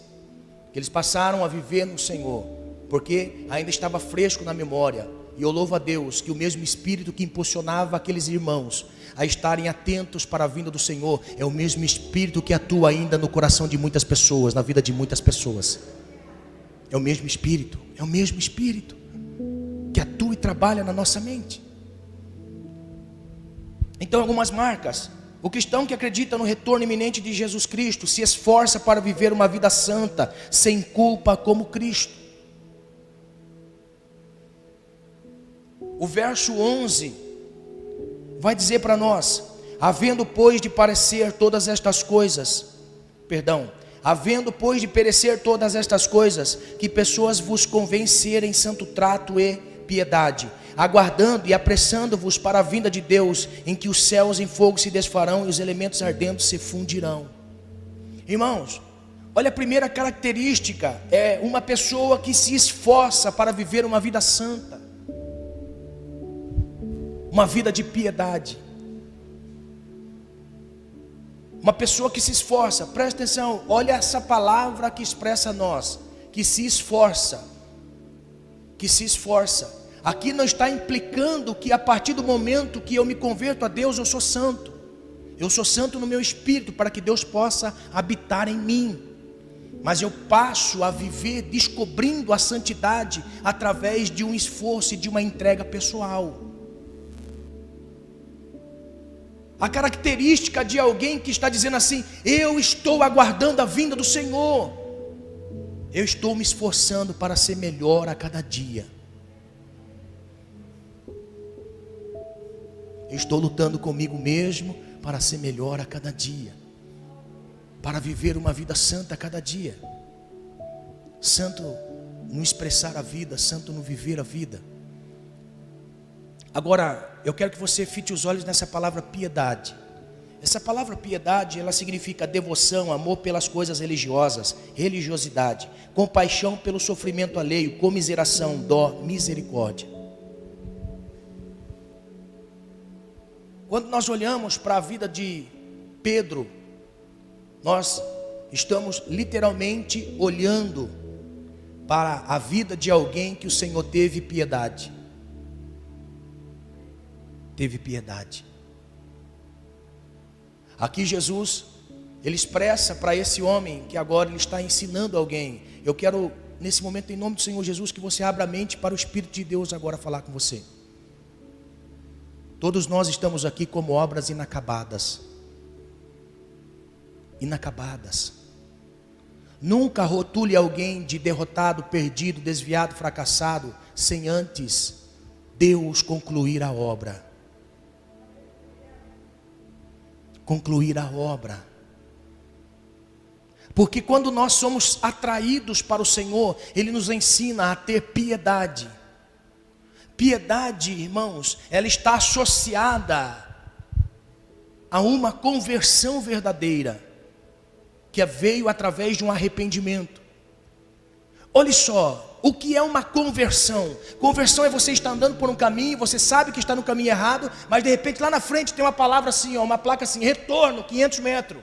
Eles passaram a viver no Senhor, porque ainda estava fresco na memória. E eu louvo a Deus que o mesmo Espírito que impulsionava aqueles irmãos a estarem atentos para a vinda do Senhor é o mesmo Espírito que atua ainda no coração de muitas pessoas, na vida de muitas pessoas. É o mesmo Espírito que atua e trabalha na nossa mente. Então, algumas marcas: o cristão que acredita no retorno iminente de Jesus Cristo se esforça para viver uma vida santa, sem culpa, como Cristo. O verso 11 vai dizer para nós: havendo pois de perecer todas estas coisas, que pessoas vos convencerem santo trato e piedade, aguardando e apressando-vos para a vinda de Deus, em que os céus em fogo se desfarão e os elementos ardentes se fundirão. Irmãos, olha, a primeira característica é uma pessoa que se esforça para viver uma vida santa, uma vida de piedade. Uma pessoa que se esforça, presta atenção, olha essa palavra que expressa a nós, que se esforça. Aqui não está implicando que a partir do momento que eu me converto a Deus, eu sou santo. Eu sou santo no meu espírito, para que Deus possa habitar em mim. Mas eu passo a viver descobrindo a santidade através de um esforço e de uma entrega pessoal. A característica de alguém que está dizendo assim: eu estou aguardando a vinda do Senhor, eu estou me esforçando para ser melhor a cada dia, eu estou lutando comigo mesmo para ser melhor a cada dia, para viver uma vida santa a cada dia. Santo no expressar a vida, santo no viver a vida. Agora, eu quero que você fite os olhos nessa palavra piedade. Essa palavra piedade, ela significa devoção, amor pelas coisas religiosas, religiosidade, compaixão pelo sofrimento alheio, comiseração, dó, misericórdia. Quando nós olhamos para a vida de Pedro, nós estamos literalmente olhando para a vida de alguém que o Senhor teve piedade. Teve piedade. Aqui Jesus, ele expressa para esse homem que agora ele está ensinando alguém. Eu quero, nesse momento, em nome do Senhor Jesus, que você abra a mente para o Espírito de Deus agora falar com você. Todos nós estamos aqui como obras inacabadas. Inacabadas. Nunca rotule alguém de derrotado, perdido, desviado, fracassado, sem antes Deus concluir a obra. Concluir a obra. Porque quando nós somos atraídos para o Senhor, Ele nos ensina a ter piedade. Piedade, irmãos, ela está associada a uma conversão verdadeira, que veio através de um arrependimento. Olha só, o que é uma conversão? Conversão é você estar andando por um caminho, você sabe que está no caminho errado, mas de repente lá na frente tem uma palavra assim, uma placa assim, retorno, 500 metros.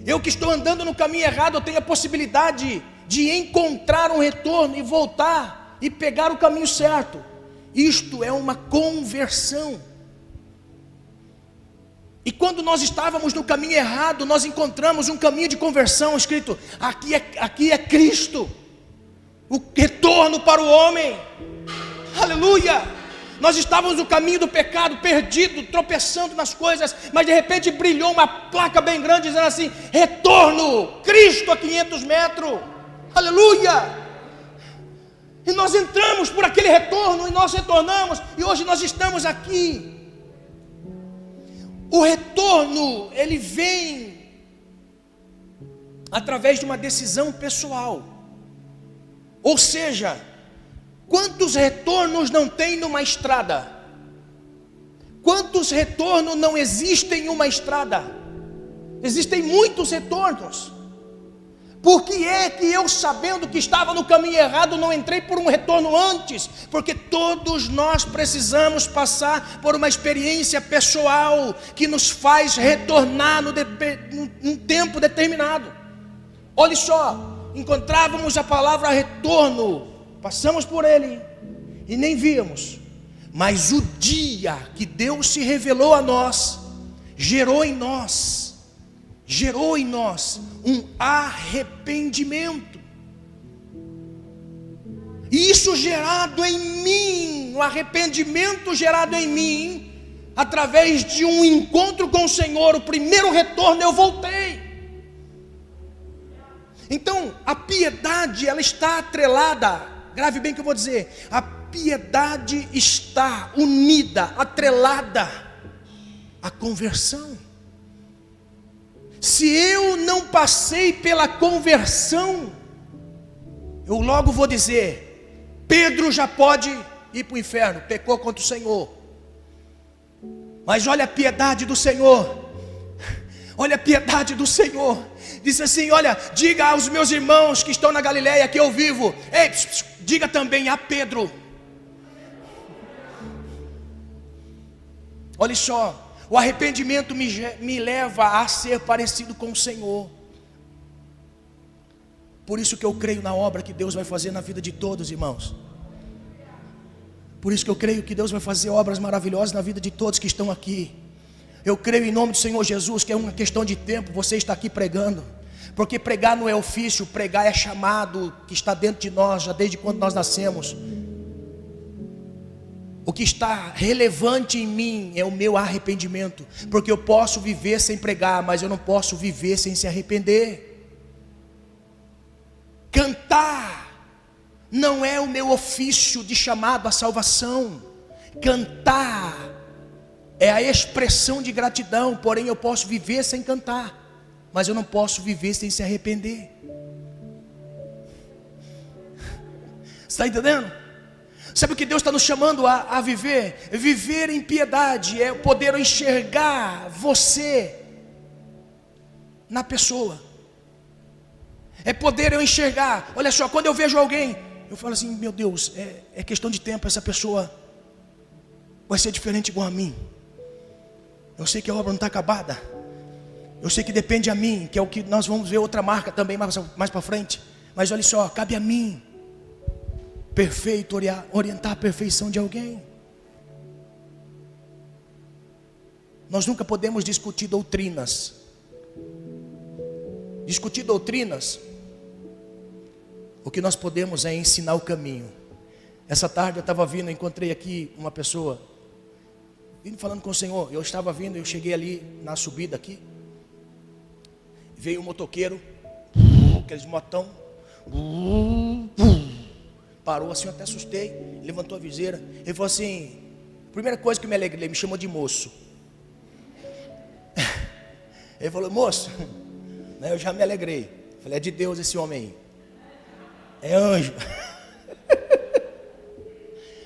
Eu que estou andando no caminho errado, eu tenho a possibilidade de encontrar um retorno e voltar e pegar o caminho certo. Isto é uma conversão. E quando nós estávamos no caminho errado, nós encontramos um caminho de conversão escrito, aqui é Cristo. O retorno para o homem. Aleluia. Nós estávamos no caminho do pecado, perdido, tropeçando nas coisas, mas de repente brilhou uma placa bem grande dizendo assim, retorno, Cristo a 500 metros. Aleluia. E nós entramos por aquele retorno e nós retornamos e hoje nós estamos aqui. O retorno, ele vem através de uma decisão pessoal. Ou seja, quantos retornos não tem numa estrada? Quantos retornos não existem em uma estrada? Existem muitos retornos. Por que é que eu, sabendo que estava no caminho errado, não entrei por um retorno antes? Porque todos nós precisamos passar por uma experiência pessoal que nos faz retornar num tempo determinado. Olha só, encontrávamos a palavra retorno, passamos por ele e nem víamos. Mas o dia que Deus se revelou a nós, gerou em nós um arrependimento. E isso gerado em mim, um arrependimento gerado em mim, através de um encontro com o Senhor, o primeiro retorno eu voltei. Então, a piedade, ela está atrelada, grave bem o que eu vou dizer, a piedade está unida, atrelada à conversão. Se eu não passei pela conversão, eu logo vou dizer, Pedro já pode ir para o inferno, pecou contra o Senhor. Mas olha a piedade do Senhor, olha a piedade do Senhor. Disse assim, olha, diga aos meus irmãos que estão na Galileia que eu vivo, ei, diga também a Pedro. Olha só, o arrependimento me leva a ser parecido com o Senhor. Por isso que eu creio na obra que Deus vai fazer na vida de todos, irmãos. Por isso que eu creio que Deus vai fazer obras maravilhosas na vida de todos que estão aqui. Eu creio em nome do Senhor Jesus que é uma questão de tempo você está aqui pregando. Porque pregar não é ofício, pregar é chamado que está dentro de nós, já desde quando nós nascemos. O que está relevante em mim é o meu arrependimento. Porque eu posso viver sem pregar, mas eu não posso viver sem se arrepender. Cantar não é o meu ofício de chamado à salvação. Cantar é a expressão de gratidão, porém eu posso viver sem cantar, mas eu não posso viver sem se arrepender. Está entendendo? Sabe o que Deus está nos chamando a viver? Viver em piedade é poder enxergar você na pessoa. É poder eu enxergar. Olha só, quando eu vejo alguém, eu falo assim, meu Deus, é questão de tempo, essa pessoa vai ser diferente igual a mim. Eu sei que a obra não está acabada. Eu sei que depende a mim, que é o que nós vamos ver outra marca também mais para frente. Mas olha só, cabe a mim orientar a perfeição de alguém. Nós nunca podemos discutir doutrinas. Discutir doutrinas, o que nós podemos é ensinar o caminho. Essa tarde eu estava vindo, encontrei aqui uma pessoa, vindo falando com o Senhor. Eu estava vindo, eu cheguei ali na subida aqui, veio um motoqueiro, aqueles motão, parou assim, eu até assustei, levantou a viseira. Ele falou assim, primeira coisa que me alegrei, me chamou de moço. Ele falou, moço, eu já me alegrei. Falei, é de Deus esse homem aí, é anjo.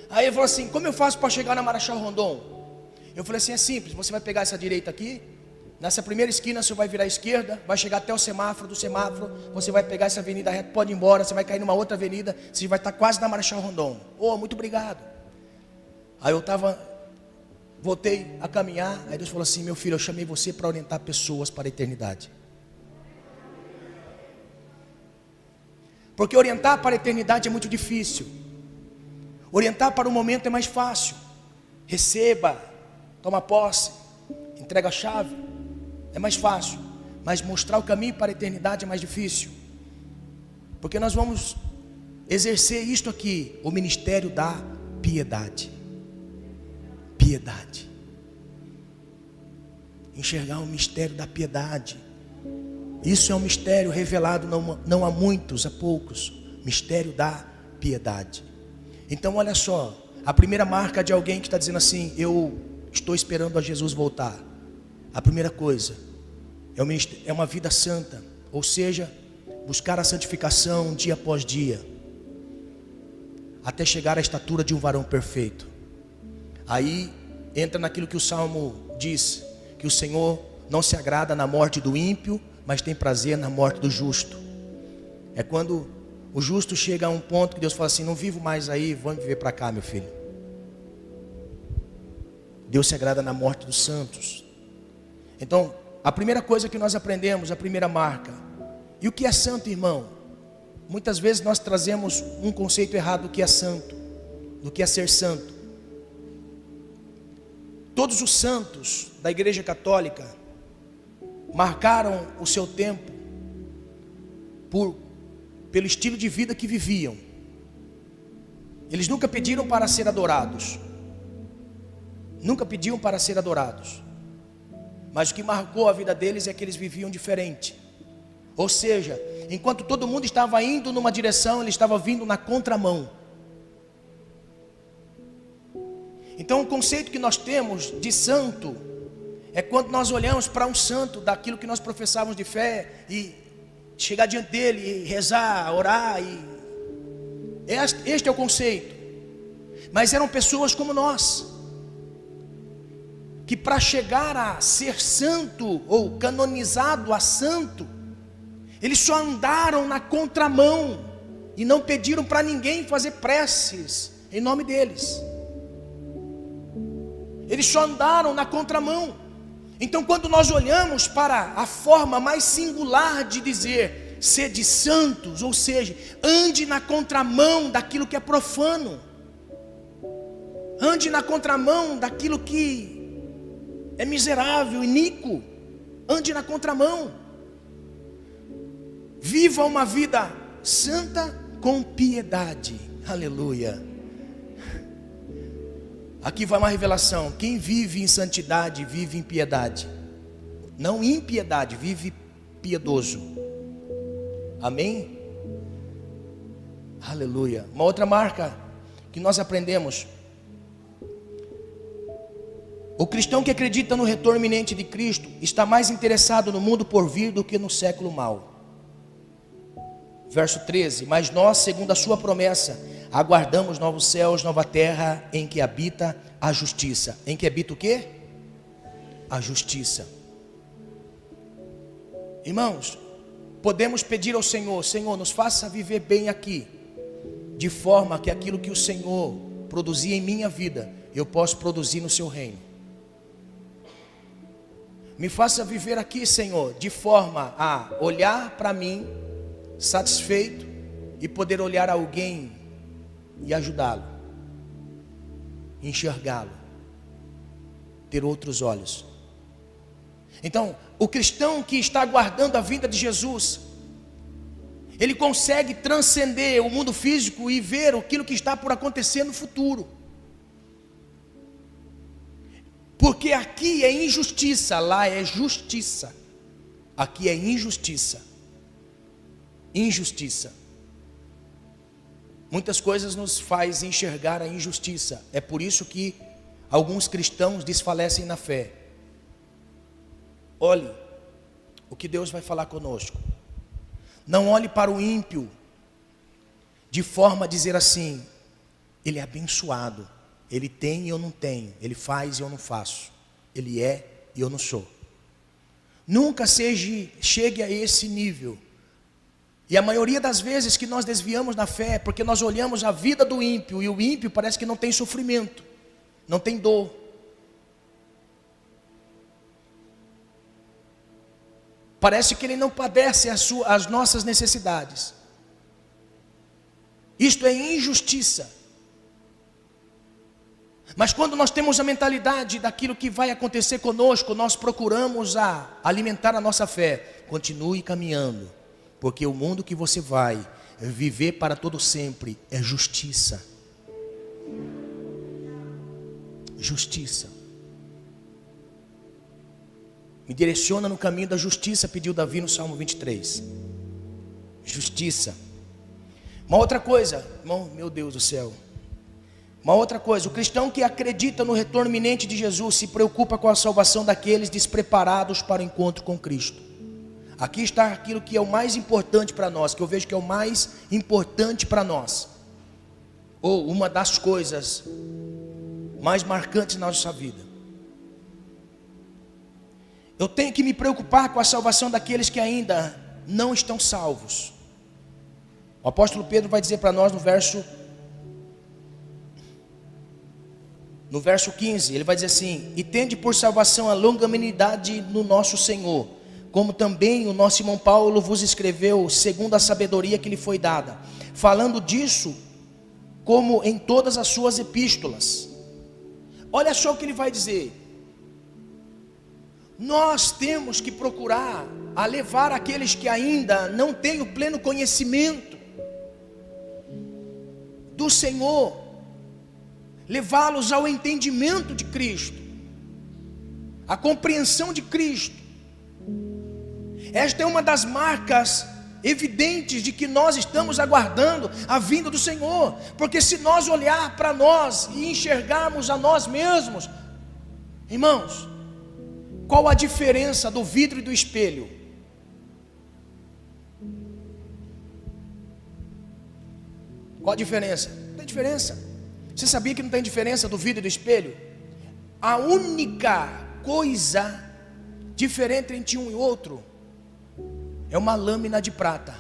Aí ele falou assim, como eu faço para chegar na Marechal Rondon? Eu falei assim, é simples, você vai pegar essa direita aqui, nessa primeira esquina você vai virar à esquerda, vai chegar até o semáforo, do semáforo você vai pegar essa avenida reta, pode ir embora, você vai cair numa outra avenida, você vai estar quase na Marechal Rondon. Oh, muito obrigado. Aí eu voltei a caminhar, aí Deus falou assim, meu filho, eu chamei você para orientar pessoas para a eternidade. Porque orientar para a eternidade é muito difícil. Orientar para o momento é mais fácil. Receba, toma posse, entrega a chave, é mais fácil. Mas mostrar o caminho para a eternidade é mais difícil. Porque nós vamos exercer isto aqui, o ministério da piedade. Piedade. Enxergar o mistério da piedade. Isso é um mistério revelado não a muitos, a poucos. Mistério da piedade. Então olha só, a primeira marca de alguém que está dizendo assim, eu estou esperando a Jesus voltar. A primeira coisa é uma vida santa, ou seja, buscar a santificação dia após dia, até chegar à estatura de um varão perfeito. Aí entra naquilo que o Salmo diz, que o Senhor não se agrada na morte do ímpio, mas tem prazer na morte do justo. É quando o justo chega a um ponto que Deus fala assim, não vivo mais aí, vamos viver para cá, meu filho. Deus se agrada na morte dos santos. Então, a primeira coisa que nós aprendemos, a primeira marca. E o que é santo, irmão? Muitas vezes nós trazemos um conceito errado do que é santo, do que é ser santo. Todos os santos da Igreja Católica marcaram o seu tempo pelo estilo de vida que viviam. Eles nunca pediram para ser adorados. Nunca pediam para ser adorados. Mas o que marcou a vida deles é que eles viviam diferente. Ou seja, enquanto todo mundo estava indo numa direção, ele estava vindo na contramão. Então o conceito que nós temos de santo é quando nós olhamos para um santo daquilo que nós professávamos de fé e chegar diante dele e rezar, orar. Este é o conceito. Mas eram pessoas como nós, que para chegar a ser santo ou canonizado a santo, eles só andaram na contramão e não pediram para ninguém fazer preces em nome deles. Eles só andaram na contramão. Então quando nós olhamos para a forma mais singular de dizer sede santos, ou seja, ande na contramão daquilo que é profano, ande na contramão daquilo que é miserável, iníquo, ande na contramão, viva uma vida santa com piedade, aleluia. Aqui vai uma revelação, quem vive em santidade, vive em piedade, não impiedade, vive piedoso, amém? Aleluia. Uma outra marca que nós aprendemos, o cristão que acredita no retorno iminente de Cristo, está mais interessado no mundo por vir do que no século mau. Verso 13, mas nós, segundo a sua promessa, aguardamos novos céus, nova terra, em que habita a justiça. Em que habita o quê? A justiça. Irmãos, podemos pedir ao Senhor: Senhor, nos faça viver bem aqui, de forma que aquilo que o Senhor produzia em minha vida, eu possa produzir no seu reino. Me faça viver aqui, Senhor, de forma a olhar para mim, satisfeito, e poder olhar alguém e ajudá-lo, enxergá-lo, ter outros olhos. Então, o cristão que está aguardando a vinda de Jesus, ele consegue transcender o mundo físico e ver aquilo que está por acontecer no futuro. Porque aqui é injustiça, lá é justiça. Aqui é injustiça. Injustiça. Muitas coisas nos faz enxergar a injustiça. É por isso que alguns cristãos desfalecem na fé. Olhe o que Deus vai falar conosco. Não olhe para o ímpio de forma a dizer assim: ele é abençoado, ele tem e eu não tenho, ele faz e eu não faço, ele é e eu não sou. Nunca chegue a esse nível. E a maioria das vezes que nós desviamos na fé é porque nós olhamos a vida do ímpio, e o ímpio parece que não tem sofrimento, não tem dor. Parece que ele não padece as nossas necessidades. Isto é injustiça. Mas quando nós temos a mentalidade daquilo que vai acontecer conosco, nós procuramos alimentar a nossa fé. Continue caminhando, porque o mundo que você vai viver para todo sempre é justiça. Justiça. Me direciona no caminho da justiça, pediu Davi no Salmo 23. Justiça. Uma outra coisa, irmão, meu Deus do céu. Uma outra coisa, o cristão que acredita no retorno iminente de Jesus se preocupa com a salvação daqueles despreparados para o encontro com Cristo. Aqui está aquilo que é o mais importante para nós, que eu vejo que é o mais importante para nós, ou uma das coisas mais marcantes na nossa vida. Eu tenho que me preocupar com a salvação daqueles que ainda não estão salvos. O apóstolo Pedro vai dizer para nós no verso 15, ele vai dizer assim: e tende por salvação a longanimidade no nosso Senhor, como também o nosso irmão Paulo vos escreveu, segundo a sabedoria que lhe foi dada, falando disso como em todas as suas epístolas. Olha só o que ele vai dizer. Nós temos que procurar a levar aqueles que ainda não têm o pleno conhecimento do Senhor, levá-los ao entendimento de Cristo, a compreensão de Cristo. Esta é uma das marcas evidentes de que nós estamos aguardando a vinda do Senhor, porque se nós olhar para nós e enxergarmos a nós mesmos, irmãos, qual a diferença do vidro e do espelho? Qual a diferença? Não tem diferença. Você sabia que não tem diferença do vidro e do espelho? A única coisa diferente entre um e outro é uma lâmina de prata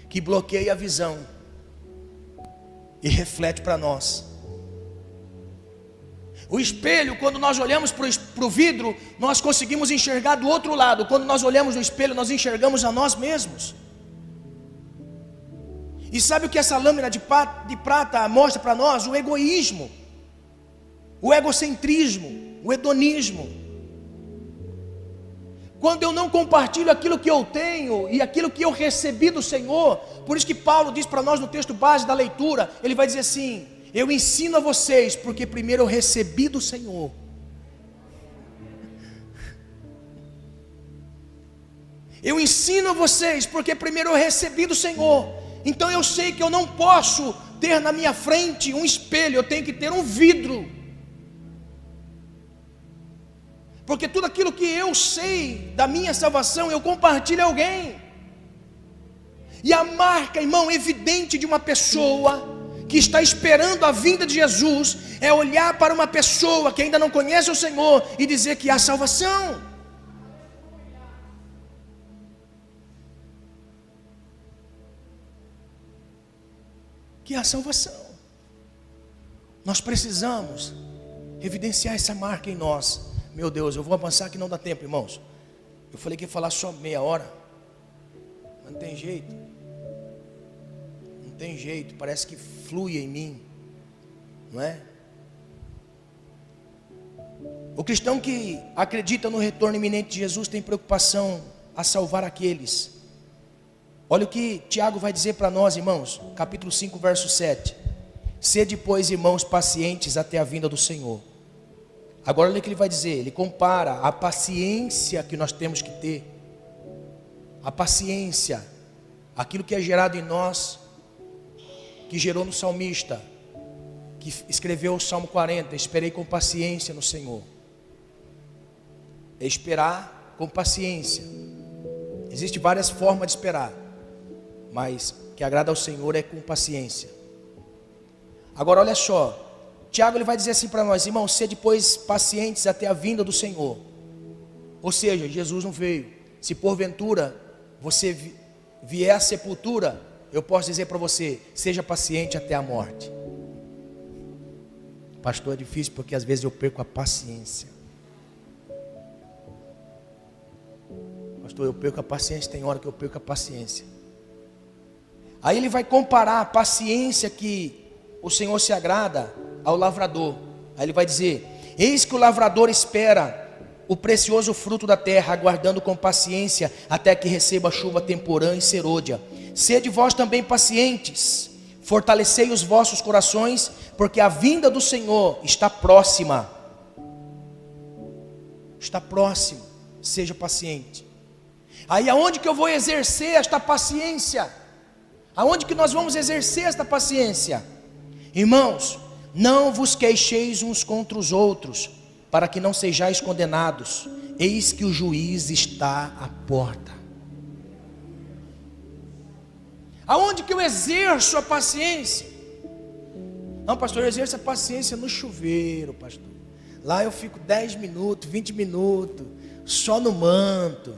que bloqueia a visão e reflete para nós. O espelho, quando nós olhamos para o vidro, nós conseguimos enxergar do outro lado. Quando nós olhamos no espelho, nós enxergamos a nós mesmos. E sabe o que essa lâmina de prata mostra para nós? O egoísmo, o egocentrismo, o hedonismo. Quando eu não compartilho aquilo que eu tenho e aquilo que eu recebi do Senhor, por isso que Paulo diz para nós no texto base da leitura, ele vai dizer assim: eu ensino a vocês, porque primeiro eu recebi do Senhor. Eu ensino a vocês, porque primeiro eu recebi do Senhor. Então eu sei que eu não posso ter na minha frente um espelho, eu tenho que ter um vidro. Porque tudo aquilo que eu sei da minha salvação, eu compartilho a alguém. E a marca, irmão, evidente de uma pessoa que está esperando a vinda de Jesus é olhar para uma pessoa que ainda não conhece o Senhor e dizer que há salvação. Que há salvação. Nós precisamos evidenciar essa marca em nós. Meu Deus, eu vou avançar que não dá tempo, irmãos. Eu falei que ia falar só meia hora, mas não tem jeito. Não tem jeito, parece que flui em mim, não é? O cristão que acredita no retorno iminente de Jesus tem preocupação a salvar aqueles. Olha o que Tiago vai dizer para nós, irmãos, capítulo 5, verso 7. Sede, pois, irmãos, pacientes até a vinda do Senhor. Agora olha o que ele vai dizer, ele compara a paciência que nós temos que ter, a paciência, aquilo que é gerado em nós, que gerou no salmista, que escreveu o Salmo 40, esperei com paciência no Senhor. É esperar com paciência. Existem várias formas de esperar, mas que agrada ao Senhor é com paciência. Agora olha só, Tiago ele vai dizer assim para nós, irmãos, sede pois pacientes até a vinda do Senhor. Ou seja, Jesus não veio. Se porventura você vier à sepultura, eu posso dizer para você, seja paciente até a morte. Pastor, é difícil porque às vezes eu perco a paciência. Pastor, eu perco a paciência, tem hora que eu perco a paciência. Aí ele vai comparar a paciência que o Senhor se agrada ao lavrador. Aí ele vai dizer, eis que o lavrador espera o precioso fruto da terra, aguardando com paciência até que receba a chuva temporã e serôdia. Sede vós também pacientes, fortalecei os vossos corações, porque a vinda do Senhor está próxima. Está próximo, seja paciente. Aí aonde que eu vou exercer esta paciência? Aonde que nós vamos exercer esta paciência? Irmãos, não vos queixeis uns contra os outros, para que não sejais condenados. Eis que o juiz está à porta. Aonde que eu exerço a paciência? Não, pastor, eu exerço a paciência no chuveiro, pastor. Lá eu fico 10 minutos, 20 minutos, só no manto.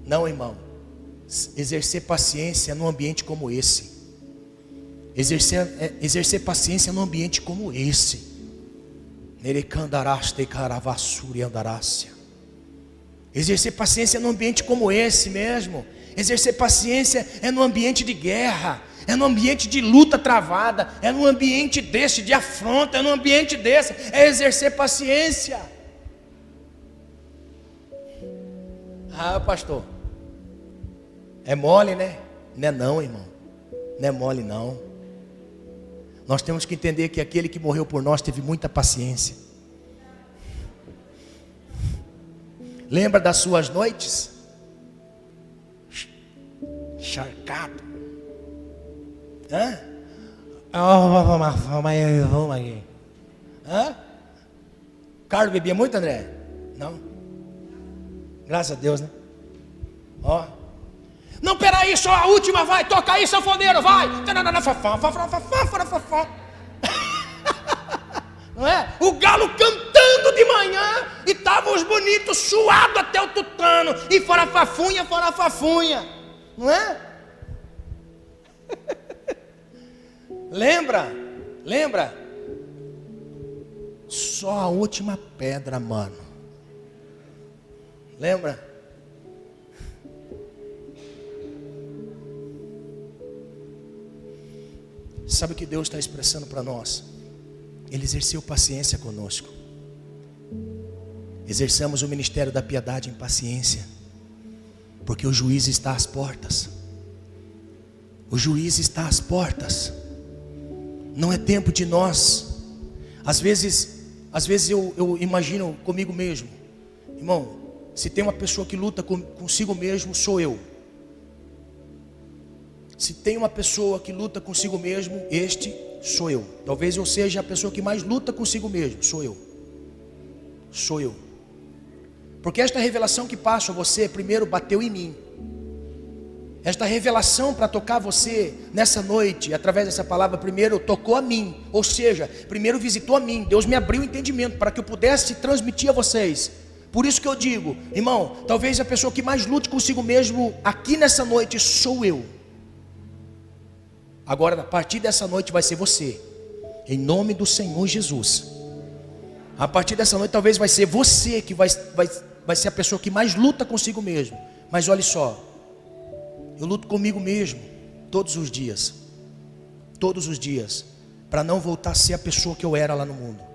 Não, irmão. Exercer paciência num ambiente como esse. Exercer paciência num ambiente como esse. Exercer paciência num ambiente como esse mesmo. Exercer paciência é num ambiente de guerra, é num ambiente de luta travada, é num ambiente desse, de afronta, é num ambiente desse, é exercer paciência. Ah, pastor, é mole, né? Não é não, irmão. Não é mole não. Nós temos que entender que aquele que morreu por nós teve muita paciência. Lembra das suas noites? Encharcado. Hã? Vamos aqui. Hã? Carlos bebia muito, André? Não? Graças a Deus, né? Ó. Não, peraí, só a última, vai, toca aí, sanfoneiro, vai. Não é? O galo cantando de manhã e estavam os bonitos suados até o tutano. E fora fafunha. Não é? Lembra? Só a última pedra, mano. Lembra? Sabe o que Deus está expressando para nós? Ele exerceu paciência conosco. Exerçamos o ministério da piedade em paciência, porque o juiz está às portas. O juiz está às portas. Não é tempo de nós. Às vezes eu imagino comigo mesmo, irmão, se tem uma pessoa que luta consigo mesmo, sou eu. Se tem uma pessoa que luta consigo mesmo, este sou eu. Talvez eu seja a pessoa que mais luta consigo mesmo, sou eu. Porque esta revelação que passo a você, primeiro bateu em mim. Esta revelação para tocar você nessa noite, através dessa palavra, primeiro tocou a mim. Ou seja, primeiro visitou a mim. Deus me abriu o entendimento para que eu pudesse transmitir a vocês. Por isso que eu digo, irmão, talvez a pessoa que mais lute consigo mesmo aqui nessa noite sou eu. Agora, a partir dessa noite vai ser você. Em nome do Senhor Jesus. A partir dessa noite talvez vai ser você que vai ser a pessoa que mais luta consigo mesmo. Mas olha só, eu luto comigo mesmo todos os dias. Todos os dias. Para não voltar a ser a pessoa que eu era lá no mundo.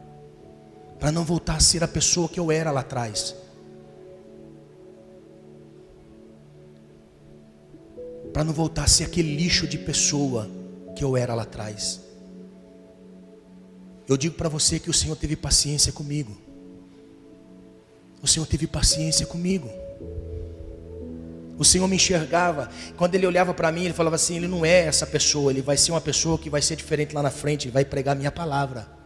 Para não voltar a ser a pessoa que eu era lá atrás. Para não voltar a ser aquele lixo de pessoa que eu era lá atrás. Eu digo para você que o Senhor teve paciência comigo. O Senhor teve paciência comigo. O Senhor me enxergava. Quando Ele olhava para mim, Ele falava assim: Ele não é essa pessoa, Ele vai ser uma pessoa que vai ser diferente lá na frente. Ele vai pregar a minha palavra.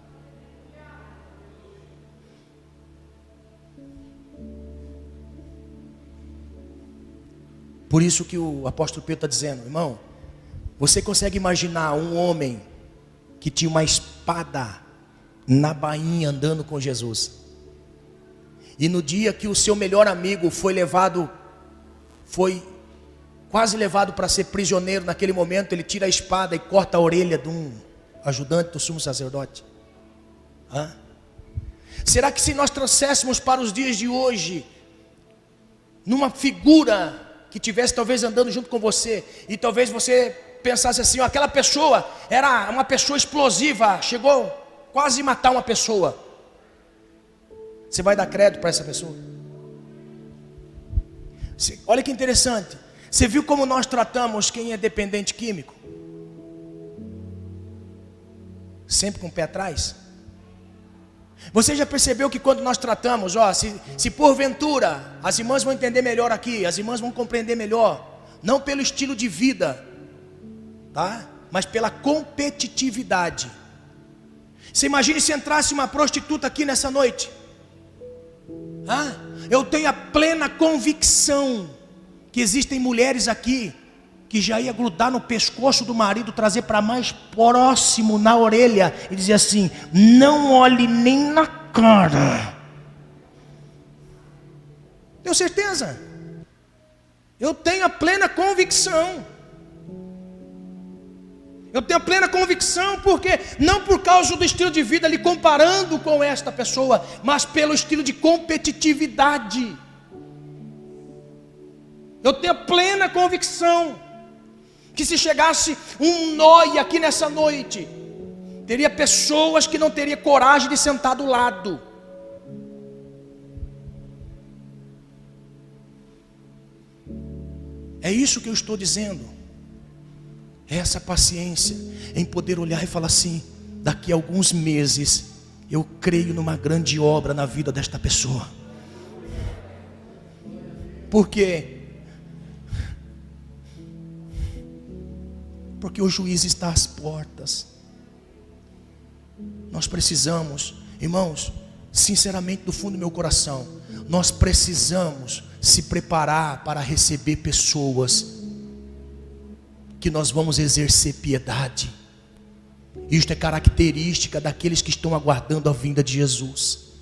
Por isso que o apóstolo Pedro está dizendo: irmão, você consegue imaginar um homem que tinha uma espada na bainha andando com Jesus, e no dia que o seu melhor amigo foi quase levado para ser prisioneiro, naquele momento ele tira a espada e corta a orelha de um ajudante do sumo sacerdote? Será que se nós trouxéssemos para os dias de hoje, numa figura que tivesse talvez andando junto com você, e talvez você pensasse assim: ó, aquela pessoa era uma pessoa explosiva, chegou quase a matar uma pessoa, você vai dar crédito para essa pessoa? Olha que interessante. Você viu como nós tratamos quem é dependente químico? Sempre com o pé atrás. Você já percebeu que quando nós tratamos, ó, se porventura, as irmãs vão entender melhor aqui, as irmãs vão compreender melhor, não pelo estilo de vida, tá? Mas pela competitividade. Você imagine se entrasse uma prostituta aqui nessa noite. Eu tenho a plena convicção que existem mulheres aqui que já ia grudar no pescoço do marido, trazer para mais próximo na orelha e dizer assim: não olhe nem na cara. Tenho certeza. Eu tenho a plena convicção. Eu tenho a plena convicção, porque não por causa do estilo de vida lhe comparando com esta pessoa, mas pelo estilo de competitividade. Eu tenho a plena convicção que se chegasse um nóia aqui nessa noite, teria pessoas que não teriam coragem de sentar do lado. É isso que eu estou dizendo. É essa paciência em poder olhar e falar assim: daqui a alguns meses eu creio numa grande obra na vida desta pessoa. Por quê? Porque o juiz está às portas. Nós precisamos, irmãos, sinceramente do fundo do meu coração, nós precisamos se preparar para receber pessoas que nós vamos exercer piedade. Isto é característica daqueles que estão aguardando a vinda de Jesus.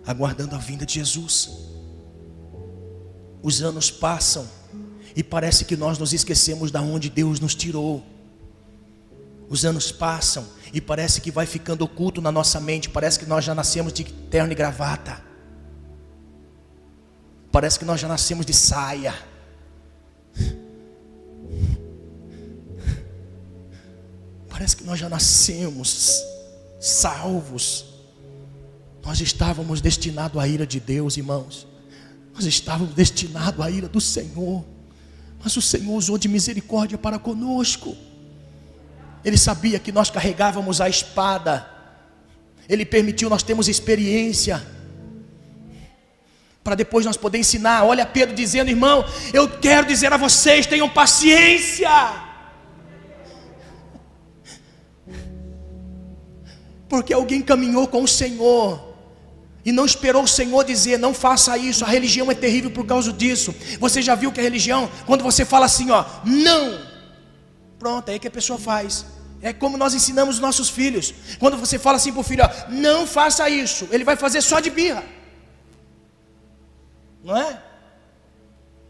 Aguardando a vinda de Jesus. Os anos passam e parece que nós nos esquecemos de onde Deus nos tirou. Os anos passam e parece que vai ficando oculto na nossa mente. Parece que nós já nascemos de terno e gravata. Parece que nós já nascemos de saia. Parece que nós já nascemos salvos. Nós estávamos destinados à ira de Deus, irmãos. Nós estávamos destinados à ira do Senhor. Mas o Senhor usou de misericórdia para conosco. Ele sabia que nós carregávamos a espada. Ele permitiu nós termos experiência, para depois nós poder ensinar. Olha Pedro dizendo: irmão, eu quero dizer a vocês, tenham paciência. Porque alguém caminhou com o Senhor e não esperou o Senhor dizer, não faça isso, a religião é terrível por causa disso. Você já viu que a religião, quando você fala assim, ó, não, pronto, é aí que a pessoa faz. É como nós ensinamos os nossos filhos. Quando você fala assim para o filho, ó, não faça isso, ele vai fazer só de birra, não é?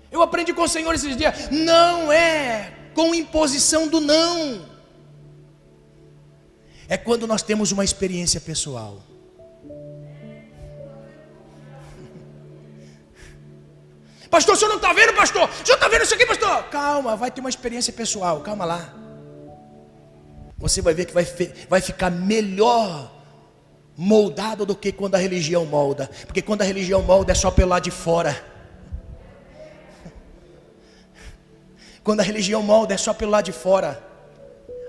Eu aprendi com o Senhor esses dias, não é com imposição do não, é quando nós temos uma experiência pessoal. Pastor, o senhor não está vendo, pastor? O senhor está vendo isso aqui, pastor? Calma, vai ter uma experiência pessoal, calma lá. Você vai ver que vai ficar melhor moldado do que quando a religião molda. Porque quando a religião molda é só pelo lado de fora. Quando a religião molda é só pelo lado de fora.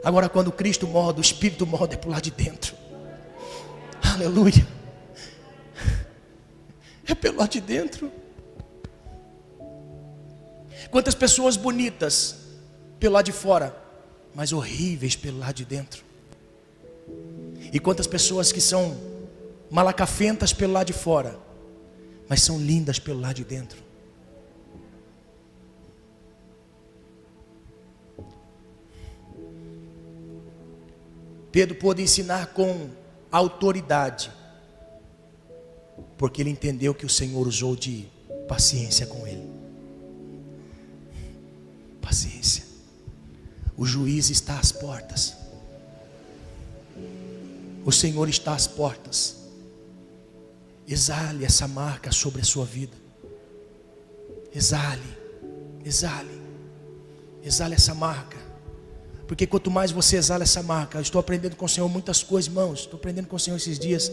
Agora quando Cristo molda, o Espírito molda é pelo lado de dentro. Aleluia. É pelo lado de dentro. Quantas pessoas bonitas pelo lado de fora, mas horríveis pelo lado de dentro. E quantas pessoas que são malacafentas pelo lado de fora, mas são lindas pelo lado de dentro. Pedro pôde ensinar com autoridade, porque ele entendeu que o Senhor usou de paciência com ele. Paciência. O juiz está às portas. O Senhor está às portas. Exale essa marca sobre a sua vida. Exale, exale, exale essa marca. Porque quanto mais você exala essa marca, eu estou aprendendo com o Senhor muitas coisas, irmãos. Estou aprendendo com o Senhor esses dias,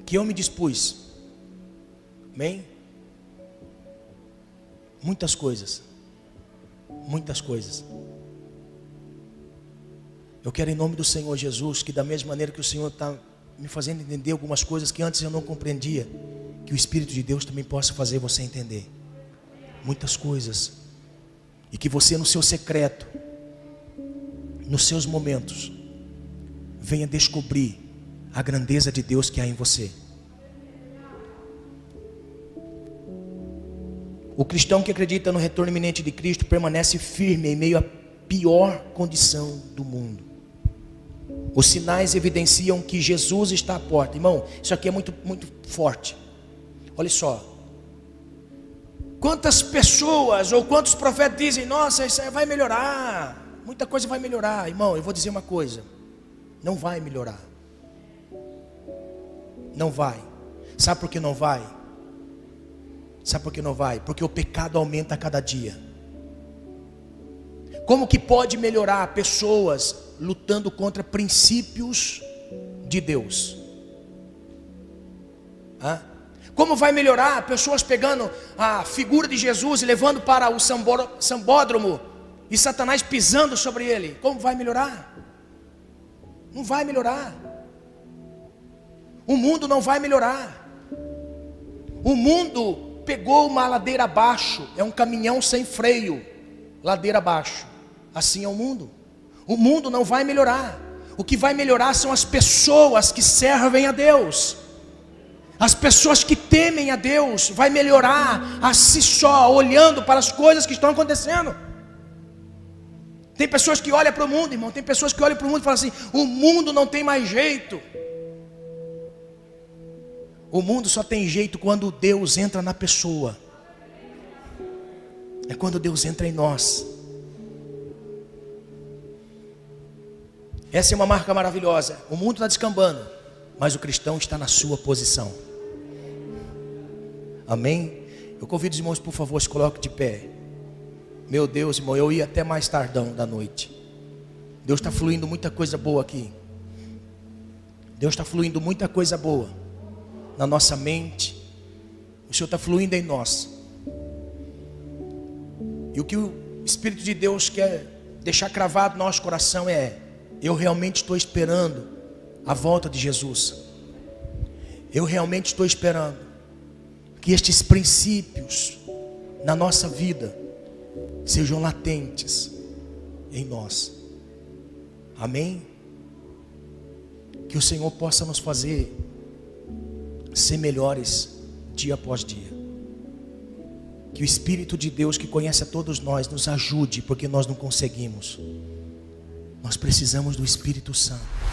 que eu me dispus, amém? Muitas coisas. Muitas coisas. Eu quero em nome do Senhor Jesus, que da mesma maneira que o Senhor está me fazendo entender algumas coisas que antes eu não compreendia, que o Espírito de Deus também possa fazer você entender muitas coisas. E que você no seu secreto, nos seus momentos, venha descobrir a grandeza de Deus que há em você. O cristão que acredita no retorno iminente de Cristo permanece firme em meio à pior condição do mundo. Os sinais evidenciam que Jesus está à porta. Irmão, isso aqui é muito, muito forte. Olha só. Quantas pessoas ou quantos profetas dizem, nossa, isso aí vai melhorar, muita coisa vai melhorar. Irmão, eu vou dizer uma coisa, não vai melhorar. Não vai. Sabe por que não vai? Sabe por que não vai? Porque o pecado aumenta a cada dia. Como que pode melhorar pessoas lutando contra princípios de Deus? Hã? Como vai melhorar pessoas pegando a figura de Jesus e levando para o sambódromo e Satanás pisando sobre ele? Como vai melhorar? Não vai melhorar. O mundo não vai melhorar. O mundo pegou uma ladeira abaixo, é um caminhão sem freio, ladeira abaixo. Assim é o mundo. O mundo não vai melhorar. O que vai melhorar são as pessoas que servem a Deus. As pessoas que temem a Deus. Vai melhorar a si só, olhando para as coisas que estão acontecendo. Tem pessoas que olham para o mundo, irmão. Tem pessoas que olham para o mundo e falam assim, o mundo não tem mais jeito. O mundo só tem jeito quando Deus entra na pessoa. É quando Deus entra em nós. Essa é uma marca maravilhosa. O mundo está descambando, mas o cristão está na sua posição. Amém? Eu convido os irmãos, por favor, se coloquem de pé. Meu Deus, irmão, eu ia até mais tardão da noite. Deus está fluindo muita coisa boa aqui. Deus está fluindo muita coisa boa na nossa mente. O Senhor está fluindo em nós. E o que o Espírito de Deus quer deixar cravado no nosso coração é: eu realmente estou esperando a volta de Jesus. Eu realmente estou esperando que estes princípios na nossa vida sejam latentes em nós. Amém? Que o Senhor possa nos fazer ser melhores dia após dia. Que o Espírito de Deus, que conhece a todos nós, nos ajude, porque nós não conseguimos. Nós precisamos do Espírito Santo.